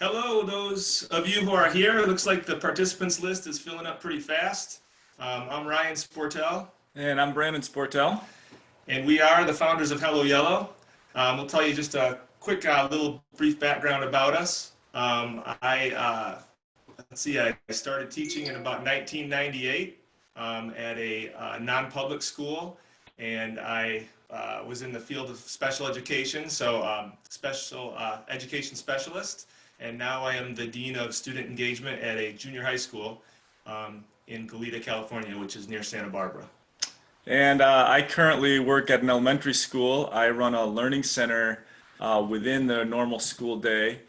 Hello, those of you who are here. It looks like the participants list is filling up pretty fast. I'm Ryan Sportel, And I'm Brandon Sportel. and we are the founders of HelloYello. We'll tell you just a quick little brief background about us. I started teaching in about 1998 at a non-public school, and I was in the field of special education, so special education specialist. And now I am the Dean of Student Engagement at a junior high school in Goleta, California, which is near Santa Barbara. And I currently work at an elementary school. I run a learning center within the normal school day.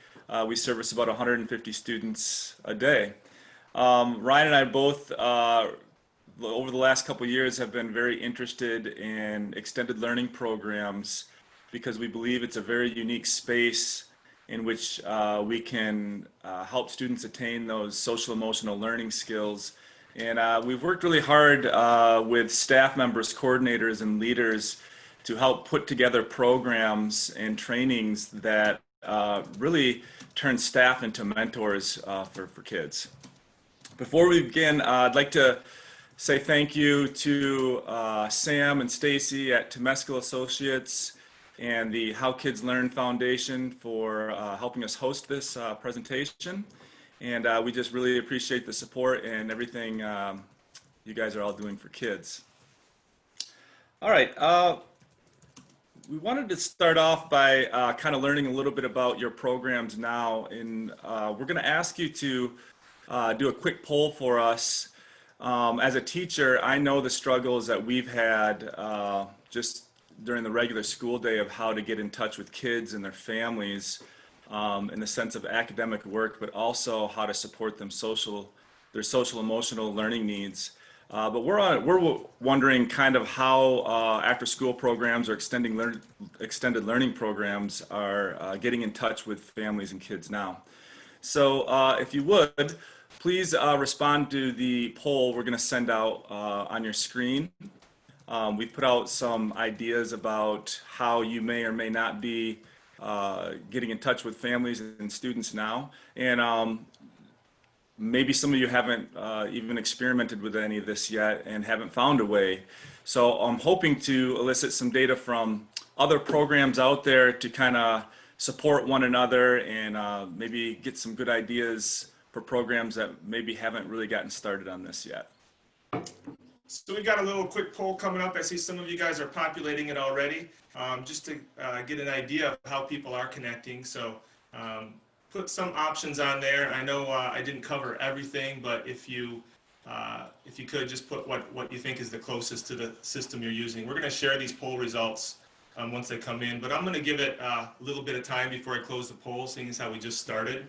We service about 150 students a day. Ryan and I both, over the last couple of years, have been very interested in extended learning programs because we believe it's a very unique space in which we can help students attain those social emotional learning skills. And we've worked really hard with staff members, coordinators, and leaders to help put together programs and trainings that really turn staff into mentors for kids. Before we begin, I'd like to say thank you to Sam and Stacy at Temescal Associates and the How Kids Learn Foundation for helping us host this presentation. And we just really appreciate the support and everything you guys are all doing for kids. All right, we wanted to start off by kind of learning a little bit about your programs now. And we're going to ask you to do a quick poll for us. As a teacher, I know the struggles that we've had just during the regular school day of how to get in touch with kids and their families in the sense of academic work, but also how to support their social emotional learning needs. But we're wondering kind of how after school programs or extended learning programs are getting in touch with families and kids now. So if you would, please respond to the poll we're going to send out on your screen. We've put out some ideas about how you may or may not be getting in touch with families and students now. And maybe some of you haven't even experimented with any of this yet and haven't found a way. So I'm hoping to elicit some data from other programs out there to kind of support one another and maybe get some good ideas for programs that maybe haven't really gotten started on this yet. So we've got a little quick poll coming up. I see some of you guys are populating it already, just to get an idea of how people are connecting. So put some options on there. I know I didn't cover everything, but if you could just put what you think is the closest to the system you're using. We're going to share these poll results once they come in, but I'm going to give it a little bit of time before I close the poll, seeing as how we just started.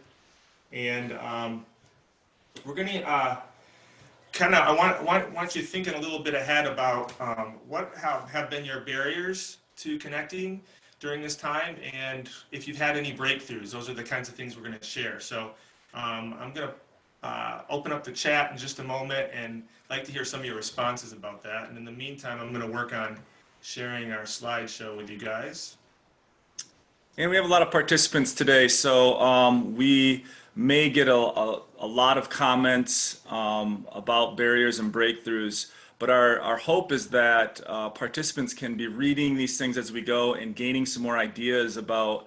And we're going to I want you thinking a little bit ahead about what have been your barriers to connecting during this time, and if you've had any breakthroughs. Those are the kinds of things we're going to share. So I'm going to open up the chat in just a moment, and I'd like to hear some of your responses about that. And in the meantime, I'm going to work on sharing our slideshow with you guys. And we have a lot of participants today, so we may get a lot of comments about barriers and breakthroughs, but our hope is that participants can be reading these things as we go and gaining some more ideas about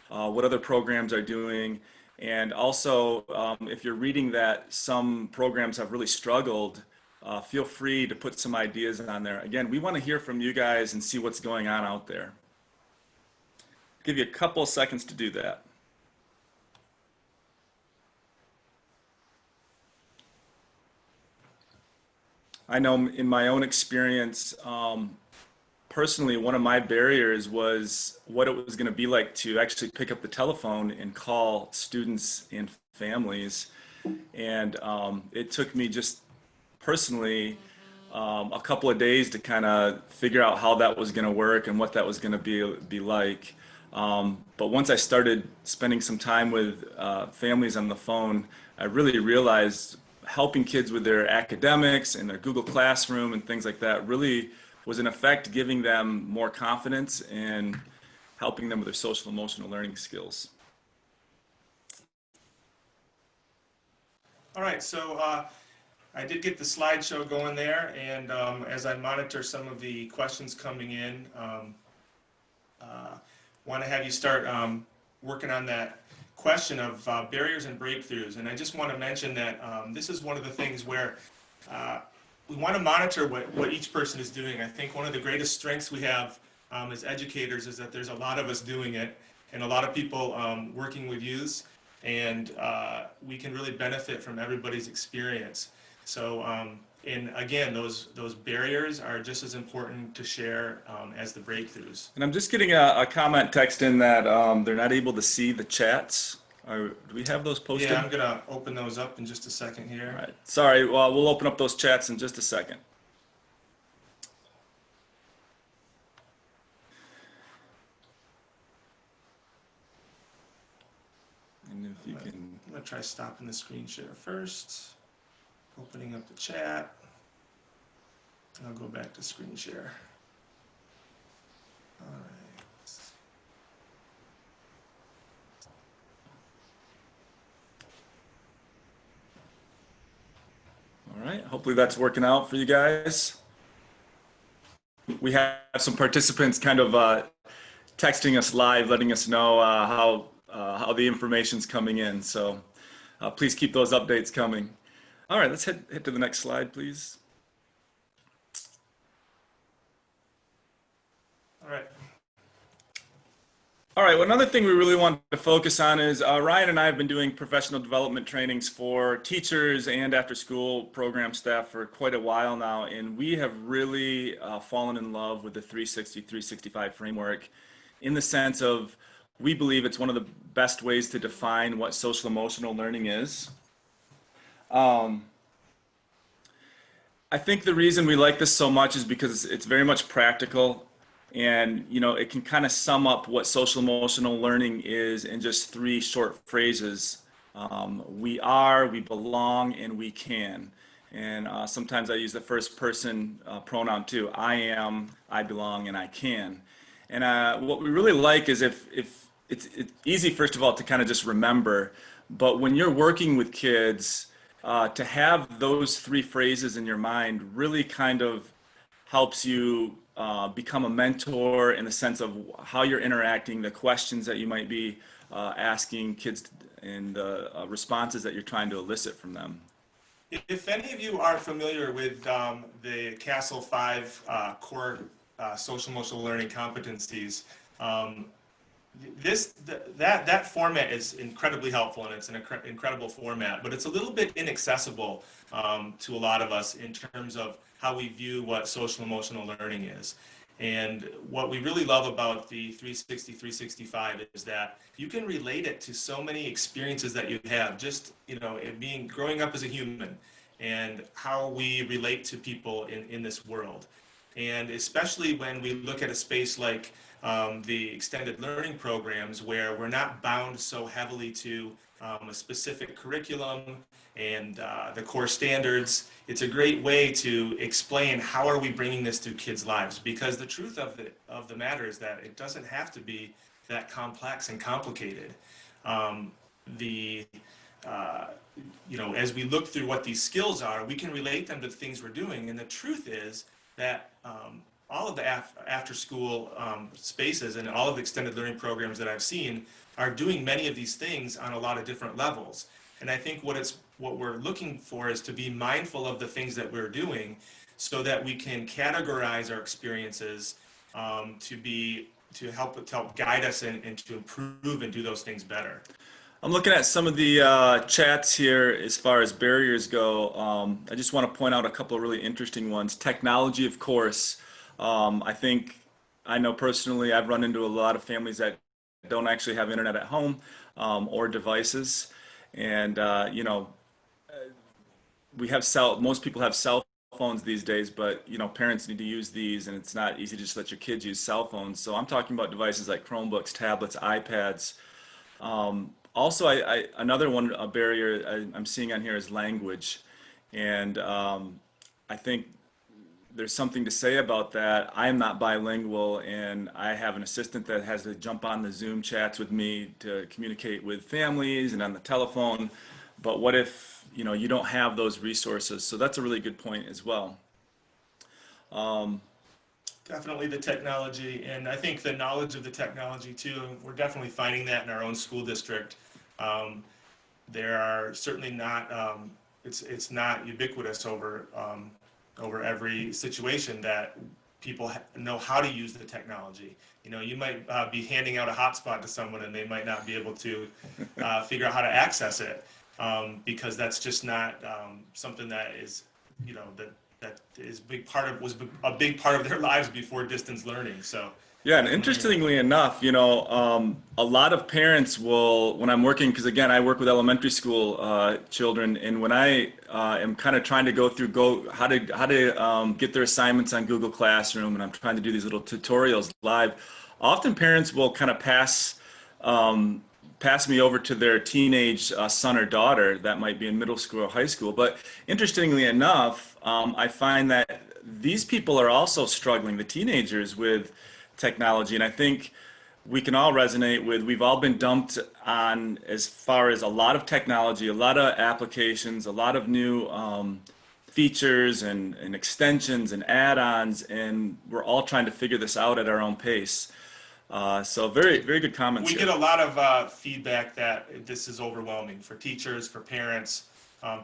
what other programs are doing. And also, if you're reading that some programs have really struggled, feel free to put some ideas on there. Again, we want to hear from you guys and see what's going on out there. I'll give you a couple of seconds to do that. I know in my own experience, personally, one of my barriers was what it was going to be like to actually pick up the telephone and call students and families. And it took me just personally a couple of days to kind of figure out how that was going to work and what that was going to be like. But once I started spending some time with families on the phone, I really realized helping kids with their academics and their Google Classroom and things like that really was in effect giving them more confidence and helping them with their social emotional learning skills. All right, so I did get the slideshow going there, and as I monitor some of the questions coming in, want to have you start working on that question of barriers and breakthroughs. And I just want to mention that this is one of the things where we want to monitor what each person is doing. I think one of the greatest strengths we have as educators is that there's a lot of us doing it and a lot of people working with youths, and we can really benefit from everybody's experience. So, and again, those barriers are just as important to share as the breakthroughs. And I'm just getting a comment text in that they're not able to see the chats. Do we have those posted? Yeah, I'm gonna open those up in just a second here. All right. Sorry, well, we'll open up those chats in just a second. And if you can... I'm gonna try stopping the screen share first, opening up the chat, and I'll go back to screen share. All right. All right, hopefully that's working out for you guys. We have some participants kind of texting us live, letting us know how the information's coming in. So please keep those updates coming. All right, let's hit to the next slide, please. All right. All right, well, another thing we really want to focus on is Ryan and I have been doing professional development trainings for teachers and after school program staff for quite a while now, and we have really fallen in love with the 360-365 framework in the sense of we believe it's one of the best ways to define what social emotional learning is. I think the reason we like this so much is because it's very much practical. And, you know, it can kind of sum up what social emotional learning is in just 3 short phrases. We are, we belong, and we can. And sometimes I use the first person pronoun too. I am, I belong, and I can. And what we really like is if it's easy, first of all, to kind of just remember. But when you're working with kids, to have those 3 phrases in your mind really kind of helps you become a mentor in the sense of how you're interacting, the questions that you might be asking kids, and the responses that you're trying to elicit from them. If any of you are familiar with the Castle 5 core social emotional learning competencies, that format is incredibly helpful, and it's an incredible format, but it's a little bit inaccessible to a lot of us in terms of how we view what social emotional learning is. And what we really love about the 360-365 is that you can relate it to so many experiences that you have, just, you know, it growing up as a human and how we relate to people in this world. And especially when we look at a space like the extended learning programs, where we're not bound so heavily to a specific curriculum and the core standards, it's a great way to explain how are we bringing this to kids' lives, because the truth of the matter is that it doesn't have to be that complex and complicated. You know, as we look through what these skills are, we can relate them to the things we're doing, and the truth is that all of the after-school spaces and all of the extended learning programs that I've seen are doing many of these things on a lot of different levels. And I think what we're looking for is to be mindful of the things that we're doing so that we can categorize our experiences to help guide us and to improve and do those things better. I'm looking at some of the chats here as far as barriers go. I just want to point out a couple of really interesting ones. Technology, of course. I know personally I've run into a lot of families that don't actually have internet at home or devices. And, you know, most people have cell phones these days, but, you know, parents need to use these, and it's not easy to just let your kids use cell phones. So I'm talking about devices like Chromebooks, tablets, iPads. Also, another one, a barrier I'm seeing on here is language. And I think there's something to say about that. I'm not bilingual, and I have an assistant that has to jump on the Zoom chats with me to communicate with families and on the telephone. But what if you don't have those resources. So that's a really good point as well. Definitely the technology, and I think the knowledge of the technology too. We're definitely finding that in our own school district. There are certainly not. It's not ubiquitous over every situation that people know how to use the technology. You might be handing out a hotspot to someone, and they might not be able to figure out how to access it because that's just not something that is, that is was a big part of their lives before distance learning. So Yeah, and interestingly enough, a lot of parents will, when I'm working, because again, I work with elementary school children, and when I am kind of trying to how to get their assignments on Google Classroom, and I'm trying to do these little tutorials live, often parents will kind of pass me over to their teenage son or daughter that might be in middle school or high school. But interestingly enough, I find that these people are also struggling, the teenagers, with technology. And I think we can all resonate with, we've all been dumped on as far as a lot of technology, a lot of applications, a lot of new features and extensions and add-ons, and we're all trying to figure this out at our own pace. So very, very good comments. We get a lot of feedback that this is overwhelming for teachers, for parents,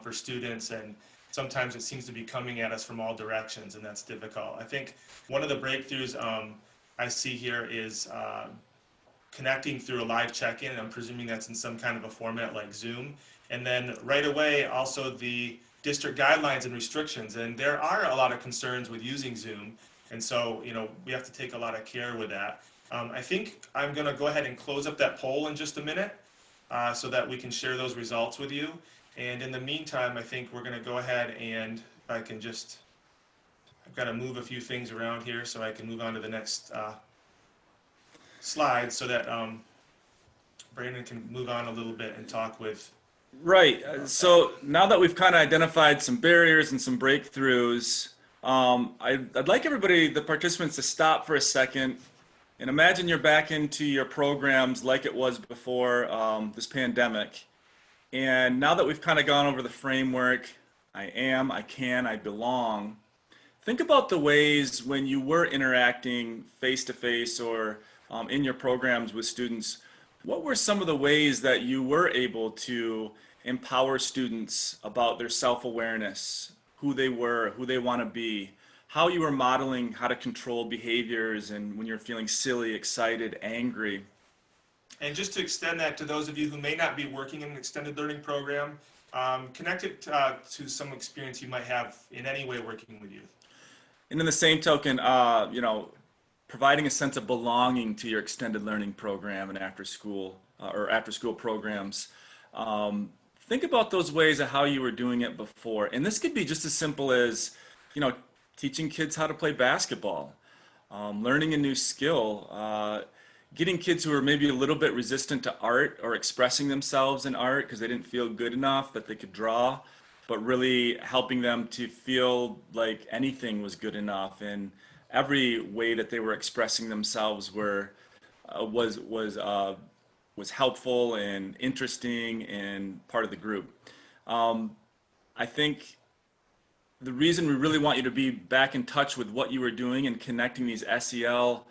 for students, and sometimes it seems to be coming at us from all directions, and that's difficult. I think one of the breakthroughs I see here is connecting through a live check-in. I'm presuming that's in some kind of a format like Zoom. And then right away, also the district guidelines and restrictions. And there are a lot of concerns with using Zoom. And so, we have to take a lot of care with that. I think I'm going to go ahead and close up that poll in just a minute so that we can share those results with you. And in the meantime, I think we're going to go ahead and, if I can just, I've got to move a few things around here so I can move on to the next slide so that Brandon can move on a little bit and talk with. Right. So now that we've kind of identified some barriers and some breakthroughs, I'd like everybody, the participants, to stop for a second and imagine you're back into your programs like it was before this pandemic. And now that we've kind of gone over the framework, I am, I can, I belong, think about the ways when you were interacting face-to-face or in your programs with students, what were some of the ways that you were able to empower students about their self-awareness, who they were, who they want to be, how you were modeling how to control behaviors and when you're feeling silly, excited, angry. And just to extend that to those of you who may not be working in an extended learning program, connect it to some experience you might have in any way working with youth. And in the same token, providing a sense of belonging to your extended learning program and after school programs. Think about those ways of how you were doing it before. And this could be just as simple as, teaching kids how to play basketball, learning a new skill, getting kids who are maybe a little bit resistant to art or expressing themselves in art because they didn't feel good enough that they could draw, but really helping them to feel like anything was good enough, and every way that they were expressing themselves was helpful and interesting and part of the group. I think the reason we really want you to be back in touch with what you were doing and connecting these SEL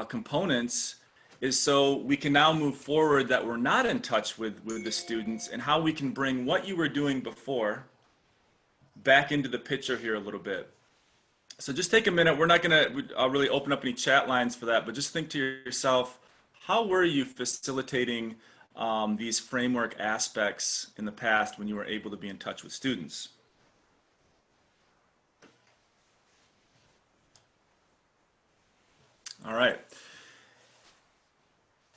components is so we can now move forward that we're not in touch with the students, and how we can bring what you were doing before back into the picture here a little bit. So just take a minute. We're not going to really open up any chat lines for that, but just think to yourself, how were you facilitating these framework aspects in the past when you were able to be in touch with students? All right.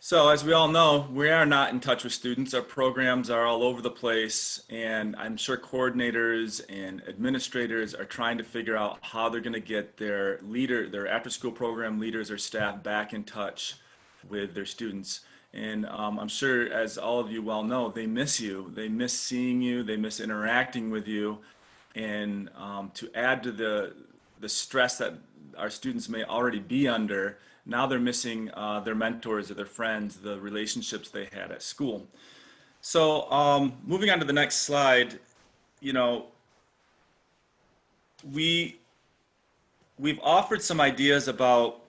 So as we all know, we are not in touch with students. Our programs are all over the place, and I'm sure coordinators and administrators are trying to figure out how they're going to get their after-school program leaders or staff back in touch with their students. And I'm sure, as all of you well know, they miss you. They miss seeing you. They miss interacting with you. And to add to the stress that our students may already be under, now they're missing their mentors or their friends, the relationships they had at school. So moving on to the next slide, you know, we've offered some ideas about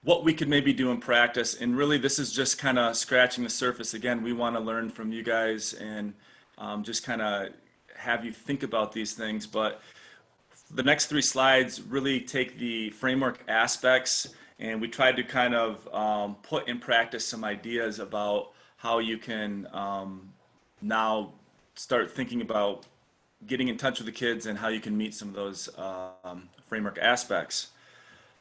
what we could maybe do in practice, and really this is just kind of scratching the surface. Again, we want to learn from you guys and just kind of have you think about these things. But the next 3 slides really take the framework aspects, and we tried to kind of put in practice some ideas about how you can now start thinking about getting in touch with the kids and how you can meet some of those framework aspects.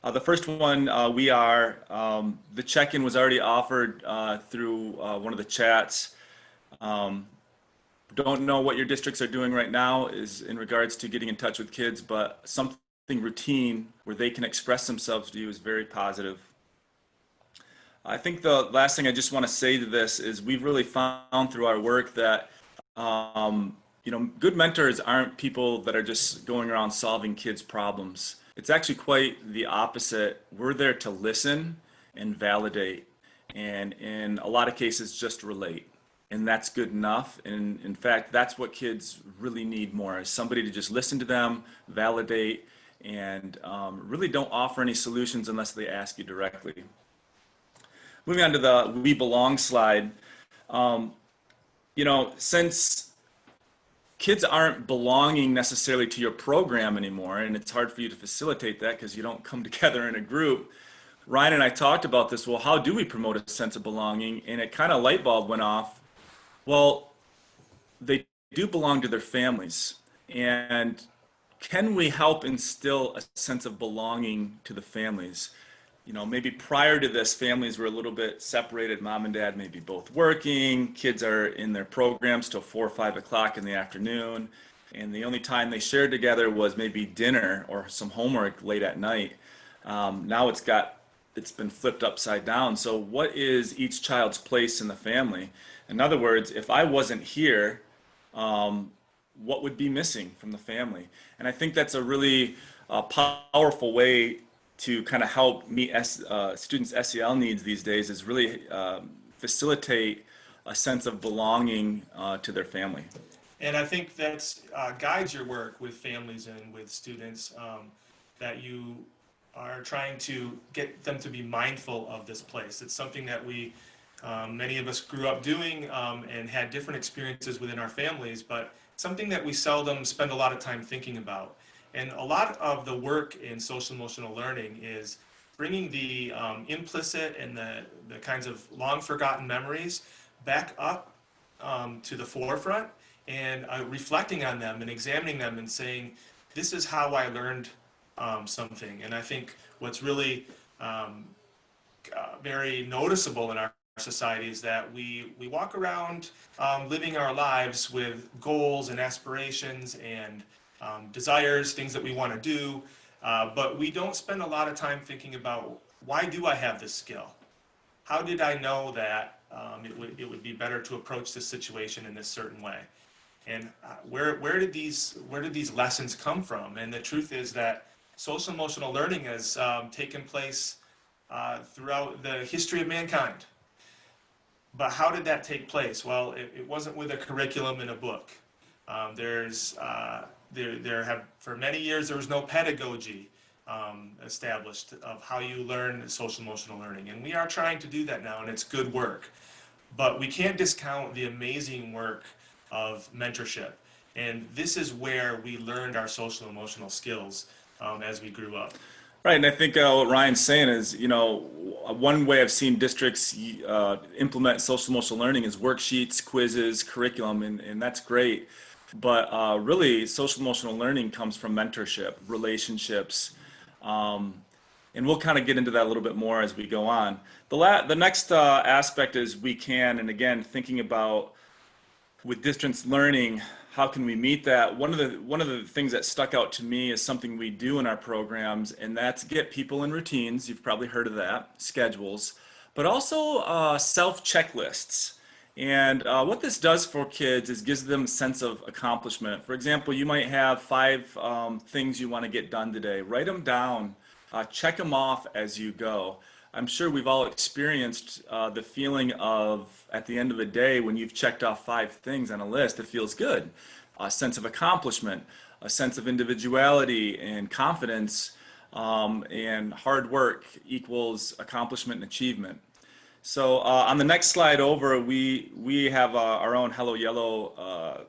The first one, the check-in was already offered through one of the chats. Don't know what your districts are doing right now is in regards to getting in touch with kids, but something routine where they can express themselves to you is very positive. I think the last thing I just want to say to this is we've really found through our work that good mentors aren't people that are just going around solving kids' problems. It's actually quite the opposite. We're there to listen and validate, and in a lot of cases just relate. And that's good enough. And in fact, that's what kids really need more, is somebody to just listen to them, validate, and really don't offer any solutions unless they ask you directly. Moving on to the We Belong slide. Since kids aren't belonging necessarily to your program anymore, and it's hard for you to facilitate that because you don't come together in a group, Ryan and I talked about this. Well, how do we promote a sense of belonging? And it kind of light bulb went off. Well, they do belong to their families. And can we help instill a sense of belonging to the families? Maybe prior to this, families were a little bit separated. Mom and dad may be both working. Kids are in their programs till 4 or 5 o'clock in the afternoon. And the only time they shared together was maybe dinner or some homework late at night. Now it's been flipped upside down. So what is each child's place in the family? In other words, if I wasn't here, what would be missing from the family? And I think that's a really powerful way to kind of help meet students' SEL needs these days, is really facilitate a sense of belonging to their family. And I think that guides your work with families and with students, that you are trying to get them to be mindful of this place. It's something that many of us grew up doing and had different experiences within our families, but something that we seldom spend a lot of time thinking about. And a lot of the work in social emotional learning is bringing the implicit and the kinds of long forgotten memories back up to the forefront, and reflecting on them and examining them and saying, this is how I learned something. And I think what's really very noticeable in our society is that we walk around living our lives with goals and aspirations and desires, things that we want to do, but we don't spend a lot of time thinking about, why do I have this skill? How did I know that it would be better to approach this situation in this certain way? And where did these lessons come from? And the truth is that social emotional learning has taken place throughout the history of mankind. But how did that take place? Well, it wasn't with a curriculum in a book. For many years, there was no pedagogy established of how you learn social emotional learning. And we are trying to do that now, and it's good work. But we can't discount the amazing work of mentorship. And this is where we learned our social emotional skills as we grew up. Right, and I think what Ryan's saying is, one way I've seen districts implement social emotional learning is worksheets, quizzes, curriculum, and that's great. But really, social emotional learning comes from mentorship, relationships, and we'll kind of get into that a little bit more as we go on. The next aspect is and again, thinking about with distance learning, how can we meet that? One of the things that stuck out to me is something we do in our programs, and that's get people in routines. You've probably heard of that, schedules, but also self checklists. And what this does for kids is gives them a sense of accomplishment. For example, you might have 5 things you want to get done today. Write them down, check them off as you go. I'm sure we've all experienced the feeling of, at the end of the day, when you've checked off 5 things on a list, it feels good. A sense of accomplishment, a sense of individuality and confidence, and hard work equals accomplishment and achievement. So on the next slide over, we have our own HelloYello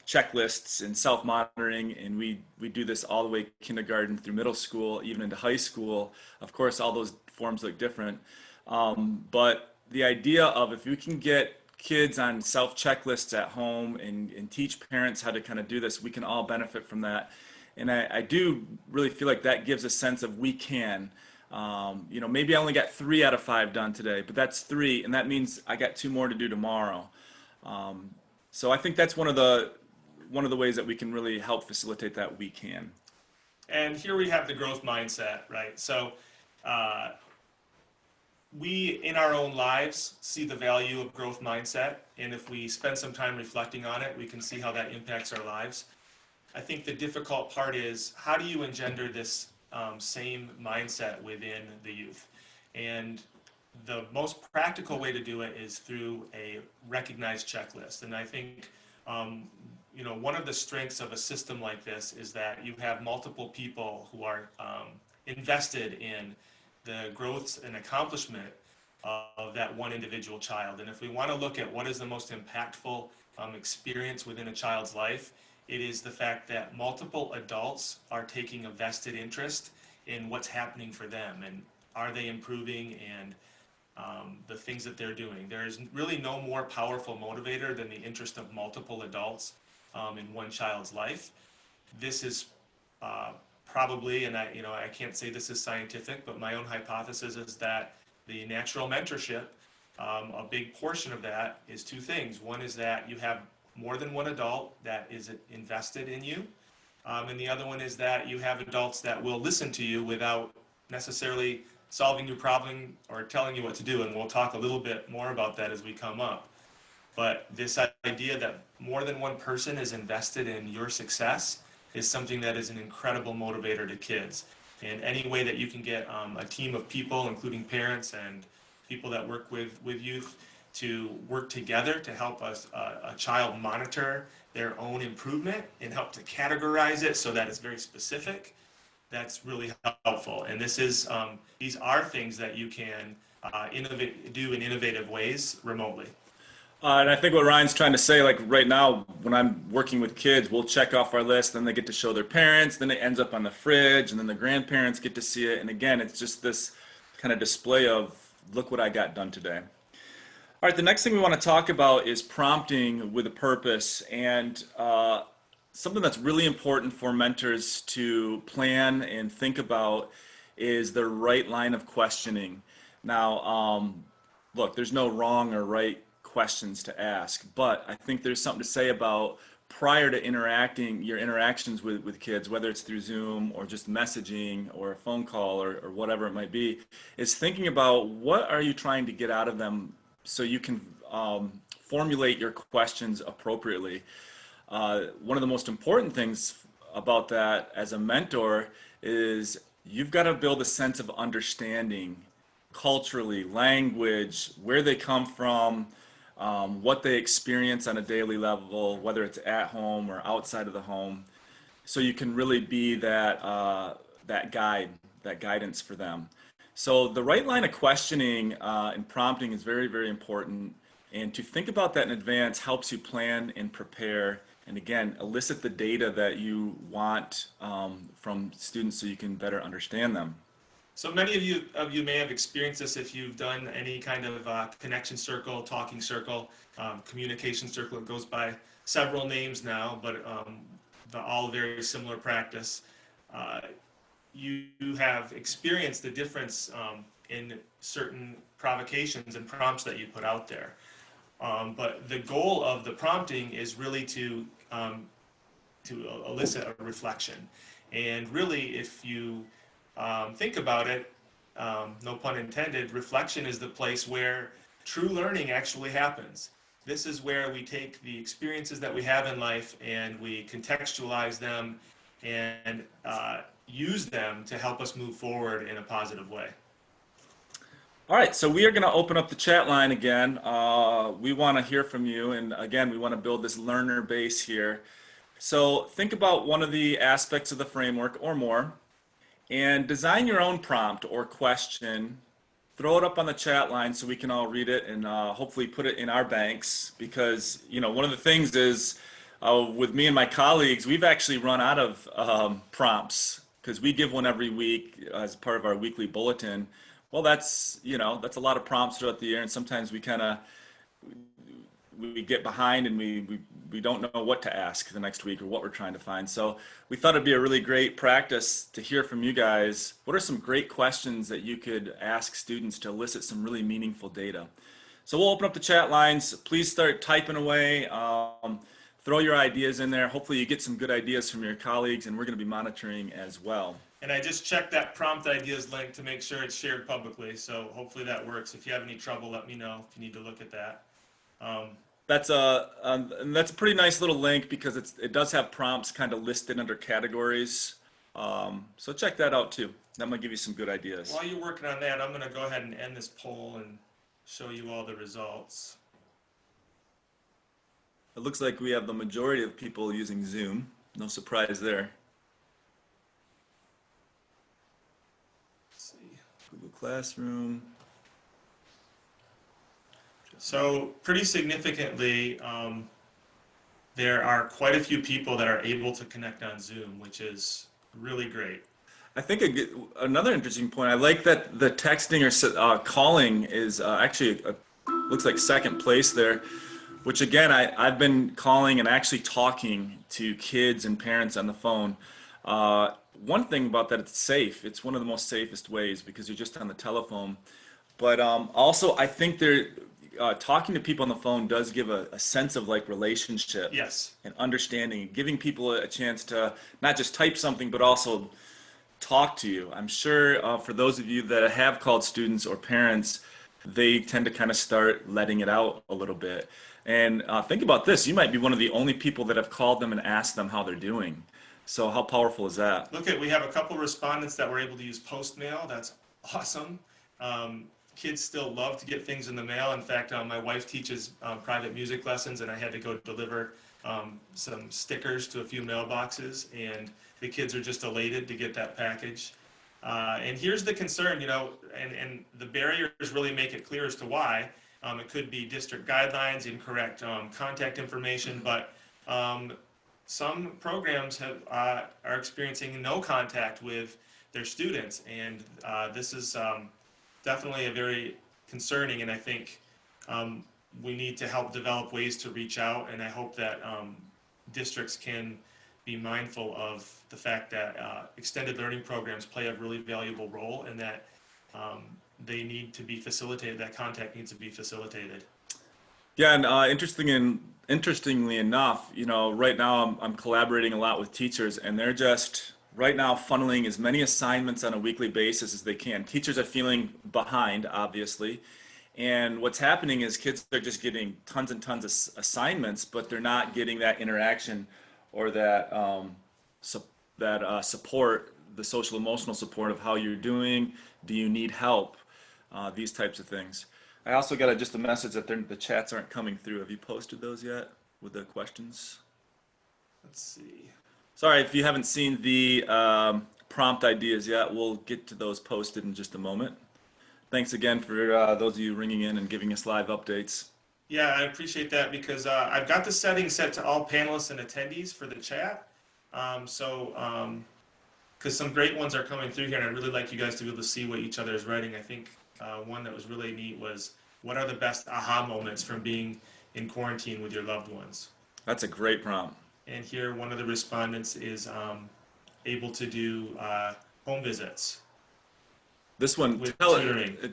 checklists and self-monitoring, and we do this all the way kindergarten through middle school, even into high school. Of course, all those forms look different, but the idea of, if you can get kids on self-checklists at home and teach parents how to kind of do this, we can all benefit from that. And I do really feel like that gives a sense of we can. Maybe I only got 3 out of 5 done today, but that's 3, and that means I got 2 more to do tomorrow. So I think that's one of the ways that we can really help facilitate that we can. And here we have the growth mindset, right? So we, in our own lives, see the value of growth mindset. And if we spend some time reflecting on it, we can see how that impacts our lives. I think the difficult part is, how do you engender this same mindset within the youth? And the most practical way to do it is through a recognized checklist. And I think one of the strengths of a system like this is that you have multiple people who are invested in the growth and accomplishment of that one individual child. And if we want to look at what is the most impactful experience within a child's life, it is the fact that multiple adults are taking a vested interest in what's happening for them, and are they improving, and the things that they're doing. There is really no more powerful motivator than the interest of multiple adults in one child's life. This is probably, and I can't say this is scientific, but my own hypothesis is that the natural mentorship, a big portion of that is 2 things. One is that you have more than one adult that is invested in you, and the other one is that you have adults that will listen to you without necessarily solving your problem or telling you what to do. And we'll talk a little bit more about that as we come up. But this idea that more than one person is invested in your success is something that is an incredible motivator to kids. And any way that you can get a team of people, including parents and people that work with youth, to work together to help a child monitor their own improvement and help to categorize it so that it's very specific, that's really helpful. And these are things that you can do in innovative ways remotely. And I think what Ryan's trying to say, like right now, when I'm working with kids, we'll check off our list, then they get to show their parents, then it ends up on the fridge, and then the grandparents get to see it. And again, it's just this kind of display of, look what I got done today. All right, the next thing we want to talk about is prompting with a purpose. And something that's really important for mentors to plan and think about is the right line of questioning. Now, look, there's no wrong or right questions to ask, but I think there's something to say about, prior to your interactions with kids, whether it's through Zoom or just messaging or a phone call or whatever it might be, is thinking about what are you trying to get out of them so you can formulate your questions appropriately. One of the most important things about that as a mentor is you've got to build a sense of understanding culturally, language, where they come from, what they experience on a daily level, whether it's at home or outside of the home, so you can really be that guidance for them. So the right line of questioning and prompting is very, very important. And to think about that in advance helps you plan and prepare, and again, elicit the data that you want from students so you can better understand them. So many of you may have experienced this if you've done any kind of connection circle, talking circle, communication circle. It goes by several names now, but they're all very similar practice. You have experienced the difference in certain provocations and prompts that you put out there. But the goal of the prompting is really to elicit a reflection. And really, if you think about it, no pun intended, reflection is the place where true learning actually happens. This is where we take the experiences that we have in life and we contextualize them and use them to help us move forward in a positive way. All right, so we are going to open up the chat line again. We want to hear from you, and again, we want to build this learner base here. So think about one of the aspects of the framework or more, and design your own prompt or question. Throw it up on the chat line so we can all read it and hopefully put it in our banks, because one of the things is with me and my colleagues, we've actually run out of prompts because we give one every week as part of our weekly bulletin. Well, that's a lot of prompts throughout the year, and sometimes we get behind and we don't know what to ask the next week or what we're trying to find. So we thought it'd be a really great practice to hear from you guys. What are some great questions that you could ask students to elicit some really meaningful data? So we'll open up the chat lines. Please start typing away. Throw your ideas in there. Hopefully you get some good ideas from your colleagues, and we're going to be monitoring as well. And I just checked that prompt ideas link to make sure it's shared publicly. So hopefully that works. If you have any trouble, let me know if you need to look at that. That's a pretty nice little link because it does have prompts kind of listed under categories. So check that out too. That might give you some good ideas. While you're working on that, I'm going to go ahead and end this poll and show you all the results. It looks like we have the majority of people using Zoom. No surprise there. Let's see. Google Classroom. So pretty significantly, there are quite a few people that are able to connect on Zoom, which is really great. I think another interesting point, I like that the texting or calling is actually looks like second place there, which again, I've been calling and actually talking to kids and parents on the phone. One thing about that, it's safe. It's one of the most safest ways because you're just on the telephone. But also, I think talking to people on the phone does give a sense of like relationship. Yes. And understanding, giving people a chance to not just type something, but also talk to you. I'm sure for those of you that have called students or parents, they tend to kind of start letting it out a little bit. And think about this, you might be one of the only people that have called them and asked them how they're doing. So how powerful is that? Look, we have a couple respondents that were able to use Postmail. That's awesome. Kids still love to get things in the mail. In fact, my wife teaches private music lessons, and I had to go deliver some stickers to a few mailboxes, and the kids are just elated to get that package. And here's the concern, and the barriers really make it clear as to why. It could be district guidelines, incorrect contact information, but some programs are experiencing no contact with their students, and this is definitely a very concerning, and I think we need to help develop ways to reach out, and I hope that districts can be mindful of the fact that extended learning programs play a really valuable role, and that they need to be facilitated, that contact needs to be facilitated. Yeah, and interestingly enough, right now I'm collaborating a lot with teachers, and they're just right now funneling as many assignments on a weekly basis as they can. Teachers are feeling behind, obviously, and what's happening is kids are just getting tons and tons of assignments, but they're not getting that interaction or that support, the social emotional support of how you're doing, do you need help, these types of things. I also got just a message that the chats aren't coming through. Have you posted those yet with the questions? Let's see. Sorry if you haven't seen the prompt ideas yet. We'll get to those posted in just a moment. Thanks again for those of you ringing in and giving us live updates. Yeah, I appreciate that because I've got the settings set to all panelists and attendees for the chat. Because some great ones are coming through here, and I'd really like you guys to be able to see what each other is writing. I think one that was really neat was, what are the best aha moments from being in quarantine with your loved ones? That's a great prompt. And here, one of the respondents is able to do home visits. This one,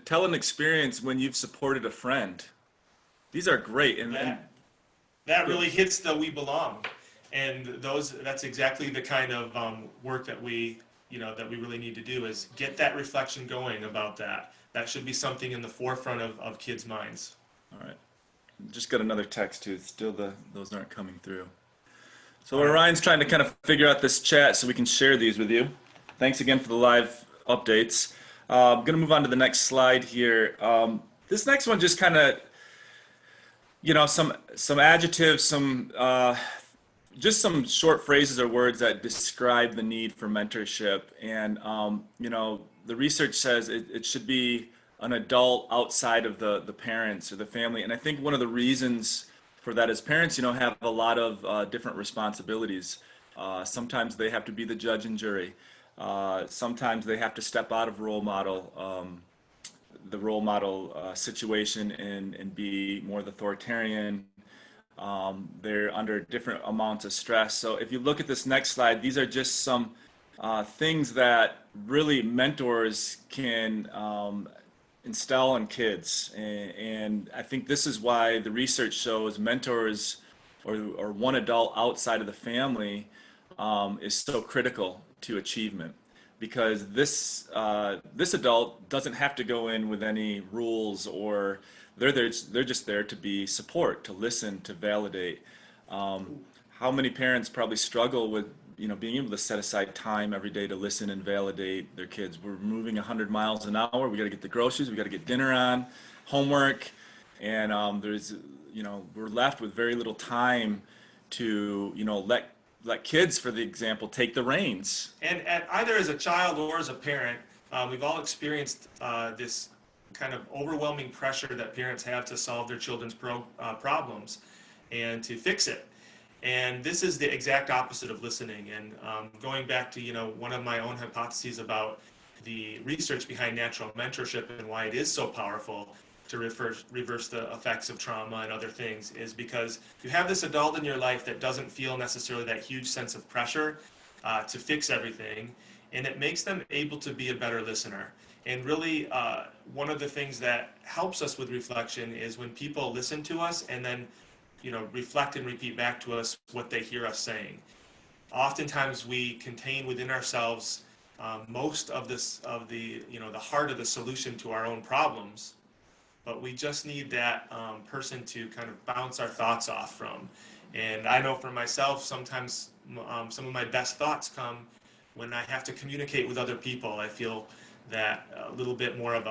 tell an experience when you've supported a friend. These are great. And that really hits the we belong. And that's exactly the kind of work that we really need to do, is get that reflection going about that. That should be something in the forefront of kids' minds. All right. Just got another text too. Still those aren't coming through. So Ryan's trying to kind of figure out this chat so we can share these with you. Thanks again for the live updates. I'm going to move on to the next slide here. This next one just kind of, some adjectives, just some short phrases or words that describe the need for mentorship. And, the research says it should be an adult outside of the parents or the family. And I think one of the reasons for that is parents, have a lot of different responsibilities. Sometimes they have to be the judge and jury. Sometimes they have to step out of the role model situation and be more the authoritarian. They're under different amounts of stress. So if you look at this next slide, these are just some things that really mentors can instill in kids. And I think this is why the research shows mentors or one adult outside of the family is so critical to achievement, because this adult doesn't have to go in with any rules, or they're just there to be support, to listen, to validate. How many parents probably struggle with being able to set aside time every day to listen and validate their kids? We're moving 100 miles an hour. We got to get the groceries. We got to get dinner on, homework, and we're left with very little time to let kids, for the example, take the reins. And either as a child or as a parent, we've all experienced this kind of overwhelming pressure that parents have to solve their children's problems and to fix it. And this is the exact opposite of listening. And going back to one of my own hypotheses about the research behind natural mentorship and why it is so powerful to reverse the effects of trauma and other things, is because you have this adult in your life that doesn't feel necessarily that huge sense of pressure to fix everything, and it makes them able to be a better listener. And really, one of the things that helps us with reflection is when people listen to us and then reflect and repeat back to us what they hear us saying. Oftentimes we contain within ourselves most of the heart of the solution to our own problems, but we just need that person to kind of bounce our thoughts off from. And I know for myself, sometimes some of my best thoughts come when I have to communicate with other people. I feel that a little bit more of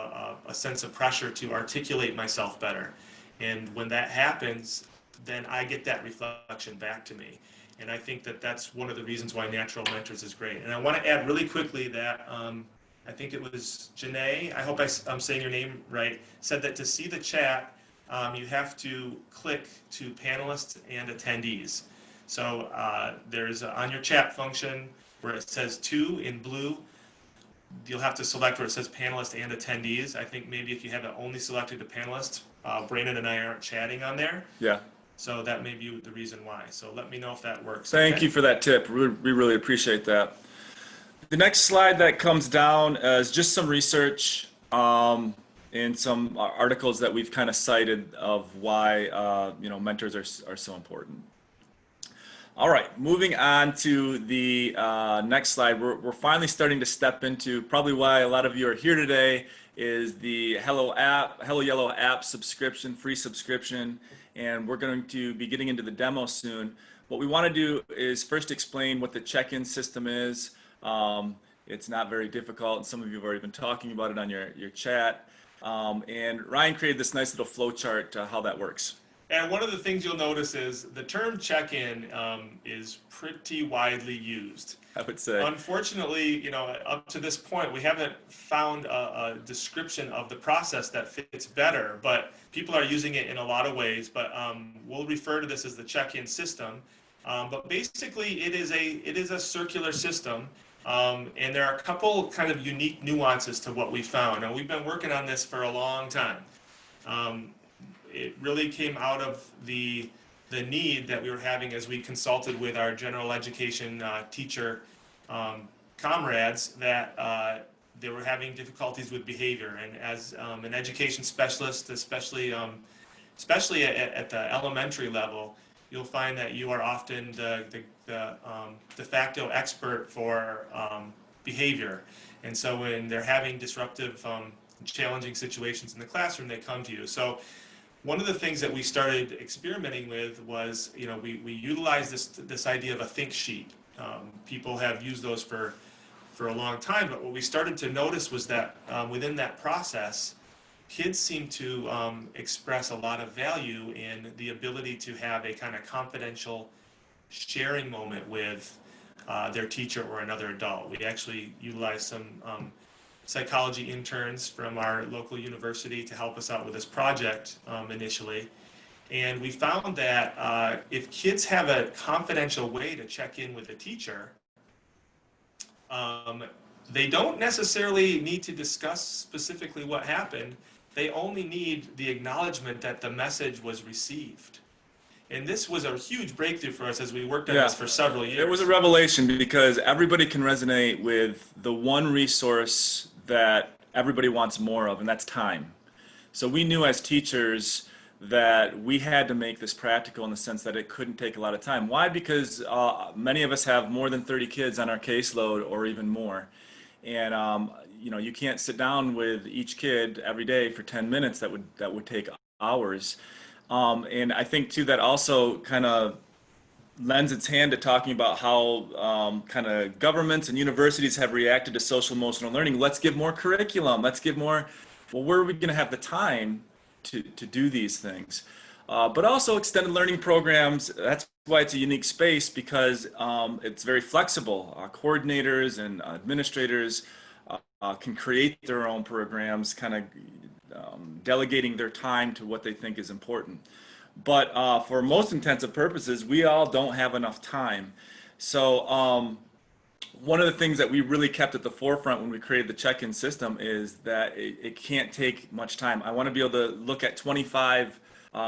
a sense of pressure to articulate myself better. And when that happens, then I get that reflection back to me. And I think that that's one of the reasons why Natural Mentors is great. And I want to add really quickly that I think it was Janae, I hope I'm saying your name right, said that to see the chat, you have to click to panelists and attendees. So there's on your chat function where it says to in blue, you'll have to select where it says panelists and attendees. I think maybe if you have it only selected to panelists, Brandon and I aren't chatting on there. Yeah. So that may be the reason why. So let me know if that works. Thank you for that tip. We really appreciate that. The next slide that comes down is just some research and some articles that we've kind of cited of why mentors are so important. All right, moving on to the next slide. We're finally starting to step into probably why a lot of you are here today, is the HelloYello App subscription, free subscription, and we're going to be getting into the demo soon. What we want to do is first explain what the check-in system is. It's not very difficult, and some of you have already been talking about it on your chat. And Ryan created this nice little flow chart how that works. And one of the things you'll notice is the term check-in is pretty widely used. I would say. Unfortunately, up to this point, we haven't found a description of the process that fits better, but people are using it in a lot of ways. But we'll refer to this as the check-in system. But basically, it is a circular system, and there are a couple kind of unique nuances to what we found. And we've been working on this for a long time. It really came out of the need that we were having as we consulted with our general education teacher comrades that they were having difficulties with behavior. And as an education specialist, especially at the elementary level, you'll find that you are often the de facto expert for behavior. And so when they're having disruptive, challenging situations in the classroom, they come to you. So one of the things that we started experimenting with was, we utilized this idea of a think sheet. People have used those for for a long time, but what we started to notice was that within that process, kids seem to express a lot of value in the ability to have a kind of confidential sharing moment with their teacher or another adult. We actually utilized some psychology interns from our local university to help us out with this project initially. And we found that if kids have a confidential way to check in with a teacher, they don't necessarily need to discuss specifically what happened. They only need the acknowledgement that the message was received. And this was a huge breakthrough for us as we worked on this for several years. It was a revelation because everybody can resonate with the one resource that everybody wants more of, and that's time. So we knew as teachers that we had to make this practical in the sense that it couldn't take a lot of time. Why? Because many of us have more than 30 kids on our caseload or even more. And you know, you can't sit down with each kid every day for 10 minutes. That would take hours. And I think too that also kind of lends its hand to talking about how kind of governments and universities have reacted to social emotional learning. Let's give more curriculum. Let's give more. Well, where are we going to have the time to do these things? But also extended learning programs. That's why it's a unique space, because it's very flexible. Coordinators and administrators can create their own programs, kind of delegating their time to what they think is important. But for most intensive purposes, we all don't have enough time. So one of the things that we really kept at the forefront when we created the check-in system is that it can't take much time. I want to be able to look at 25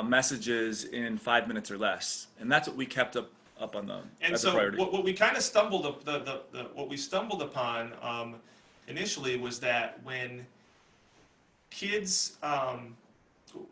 messages in 5 minutes or less, and that's what we kept up on the as a priority. What we kind of stumbled what we stumbled upon initially was that when kids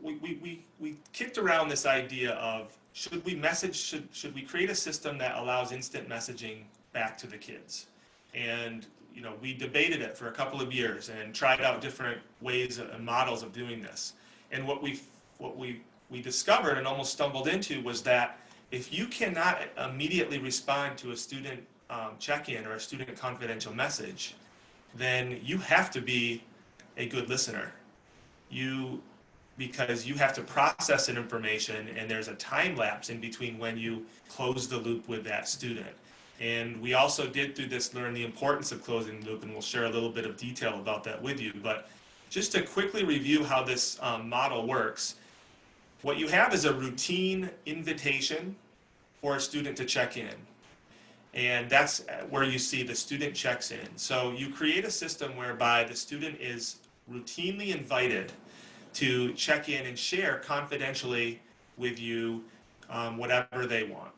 we kicked around this idea of should we create a system that allows instant messaging back to the kids. And you know, we debated it for a couple of years and tried out different ways and models of doing this. And what we discovered and almost stumbled into was that if you cannot immediately respond to a student check-in or a student confidential message, then you have to be a good listener. Because you have to process that information, and there's a time lapse in between when you close the loop with that student. And we also did through this learn the importance of closing the loop, and we'll share a little bit of detail about that with you. But just to quickly review how this model works, what you have is a routine invitation for a student to check in. And that's where you see the student checks in. So you create a system whereby the student is routinely invited to check in and share confidentially with you whatever they want.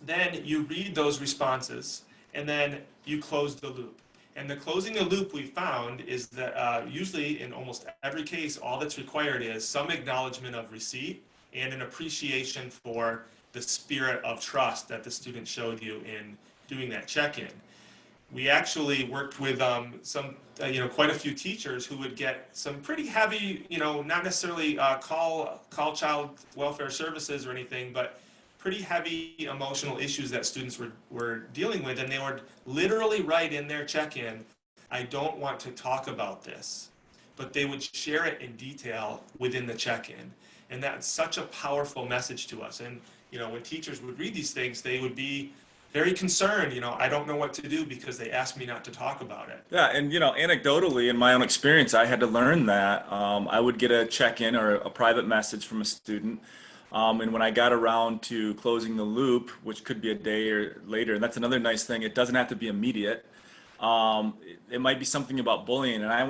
Then you read those responses, and then you close the loop. And the closing the loop we found is that usually in almost every case, all that's required is some acknowledgement of receipt and an appreciation for the spirit of trust that the student showed you in doing that check-in. We actually worked with quite a few teachers who would get some pretty heavy, not necessarily call child welfare services or anything, but pretty heavy emotional issues that students were dealing with, and they would literally write in their check-in, "I don't want to talk about this," but they would share it in detail within the check-in, and that's such a powerful message to us. And when teachers would read these things, they would be very concerned, I don't know what to do because they asked me not to talk about it. Yeah, and anecdotally, in my own experience, I had to learn that. I would get a check-in or a private message from a student, and when I got around to closing the loop, which could be a day or later, and that's another nice thing, it doesn't have to be immediate. It might be something about bullying, and I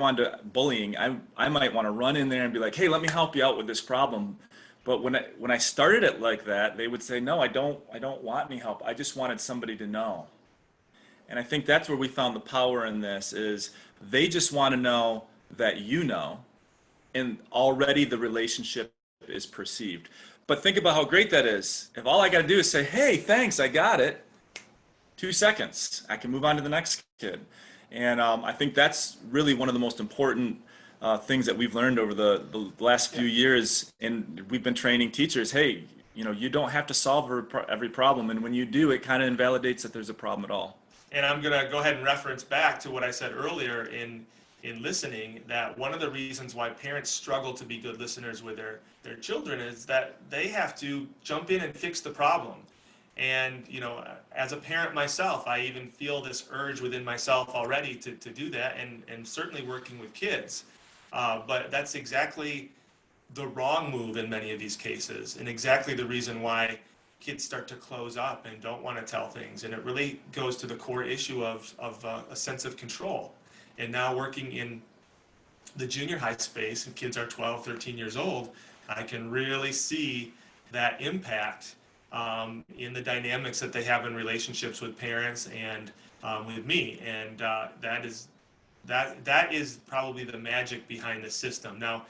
might want to run in there and be like, "Hey, let me help you out with this problem." But when I started it like that, they would say, "No, I don't want any help. I just wanted somebody to know." And I think that's where we found the power in this, is they just want to know that you know, and already the relationship is perceived. But think about how great that is. If all I got to do is say, "Hey, thanks, I got it," 2 seconds, I can move on to the next kid. And I think that's really one of the most important things that we've learned over the last few years, and we've been training teachers. Hey, you don't have to solve every problem, and when you do, it kind of invalidates that there's a problem at all. And I'm going to go ahead and reference back to what I said earlier in listening, that one of the reasons why parents struggle to be good listeners with their children is that they have to jump in and fix the problem. And, you know, as a parent myself, I even feel this urge within myself already to do that, and certainly working with kids. But that's exactly the wrong move in many of these cases, and exactly the reason why kids start to close up and don't want to tell things. And it really goes to the core issue of a sense of control. And now working in the junior high space, and kids are 12, 13 years old, I can really see that impact in the dynamics that they have in relationships with parents and with me. And that is probably the magic behind the system. Now,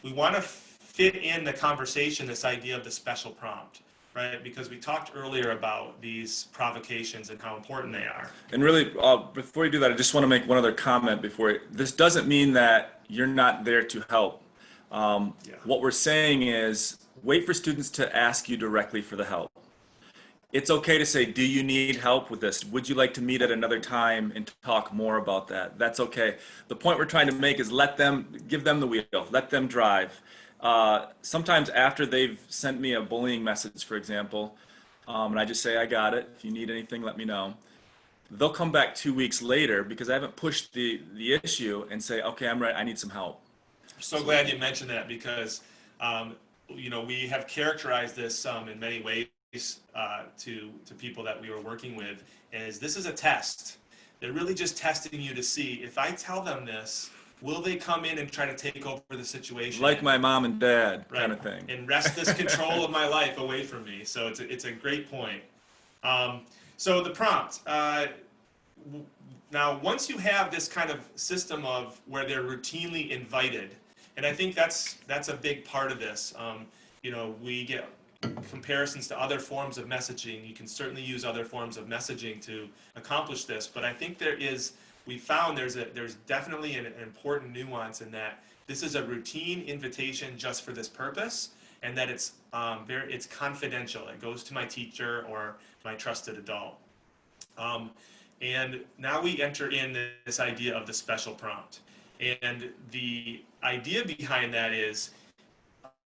we want to fit in the conversation this idea of the special prompt, right? Because we talked earlier about these provocations and how important they are. And really, before you do that, I just want to make one other comment this doesn't mean that you're not there to help. What we're saying is wait for students to ask you directly for the help. It's okay to say, do you need help with this? Would you like to meet at another time and talk more about that? That's okay. The point we're trying to make is give them the wheel, let them drive. Sometimes after they've sent me a bullying message, for example, and I just say, I got it. If you need anything, let me know. They'll come back 2 weeks later because I haven't pushed the issue and say, okay, I'm ready. I need some help. So glad you mentioned that, because you know, we have characterized this in many ways to people that we were working with, is this is a test. They're really just testing you to see, if I tell them this, will they come in and try to take over the situation? Like my mom and dad, right, kind of thing. And wrest this control of my life away from me. So it's a great point. So the prompt. Now, once you have this kind of system of where they're routinely invited, and I think that's a big part of this. You know, we get comparisons to other forms of messaging. You can certainly use other forms of messaging to accomplish this, but I think we found there's definitely an important nuance in that this is a routine invitation just for this purpose, and that it's confidential. It goes to my teacher or my trusted adult. And now we enter in this idea of the special prompt. And the idea behind that is,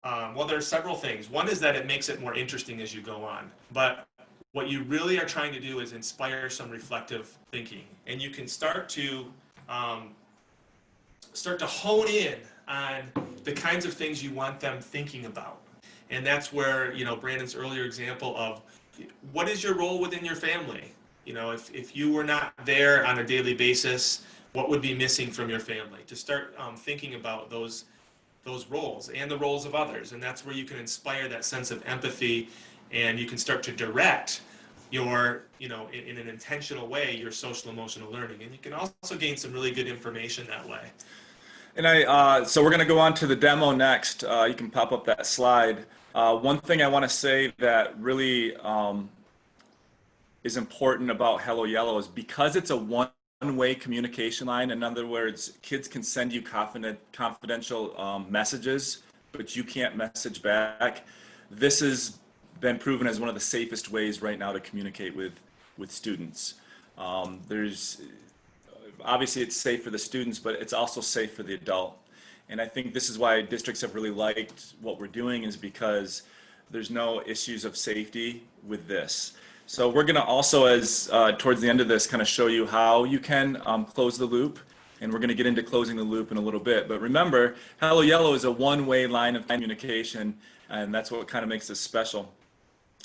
well, there are several things. One is that it makes it more interesting as you go on. But what you really are trying to do is inspire some reflective thinking. And you can start to hone in on the kinds of things you want them thinking about. And that's where, you know, Brandon's earlier example of what is your role within your family? You know, if you were not there on a daily basis, what would be missing from your family? To start thinking about those roles and the roles of others. And that's where you can inspire that sense of empathy, and you can start to direct your, you know, in an intentional way, your social emotional learning. And you can also gain some really good information that way. And so we're going to go on to the demo next. You can pop up that slide. One thing I want to say that really is important about HelloYello is because it's a one-way communication line. In other words, kids can send you confidential messages, but you can't message back. This has been proven as one of the safest ways right now to communicate with students. Obviously it's safe for the students, but it's also safe for the adult. And I think this is why districts have really liked what we're doing, is because there's no issues of safety with this. So we're going to also, as towards the end of this, kind of show you how you can close the loop. And we're going to get into closing the loop in a little bit. But remember, HelloYello is a one-way line of communication, and that's what kind of makes this special.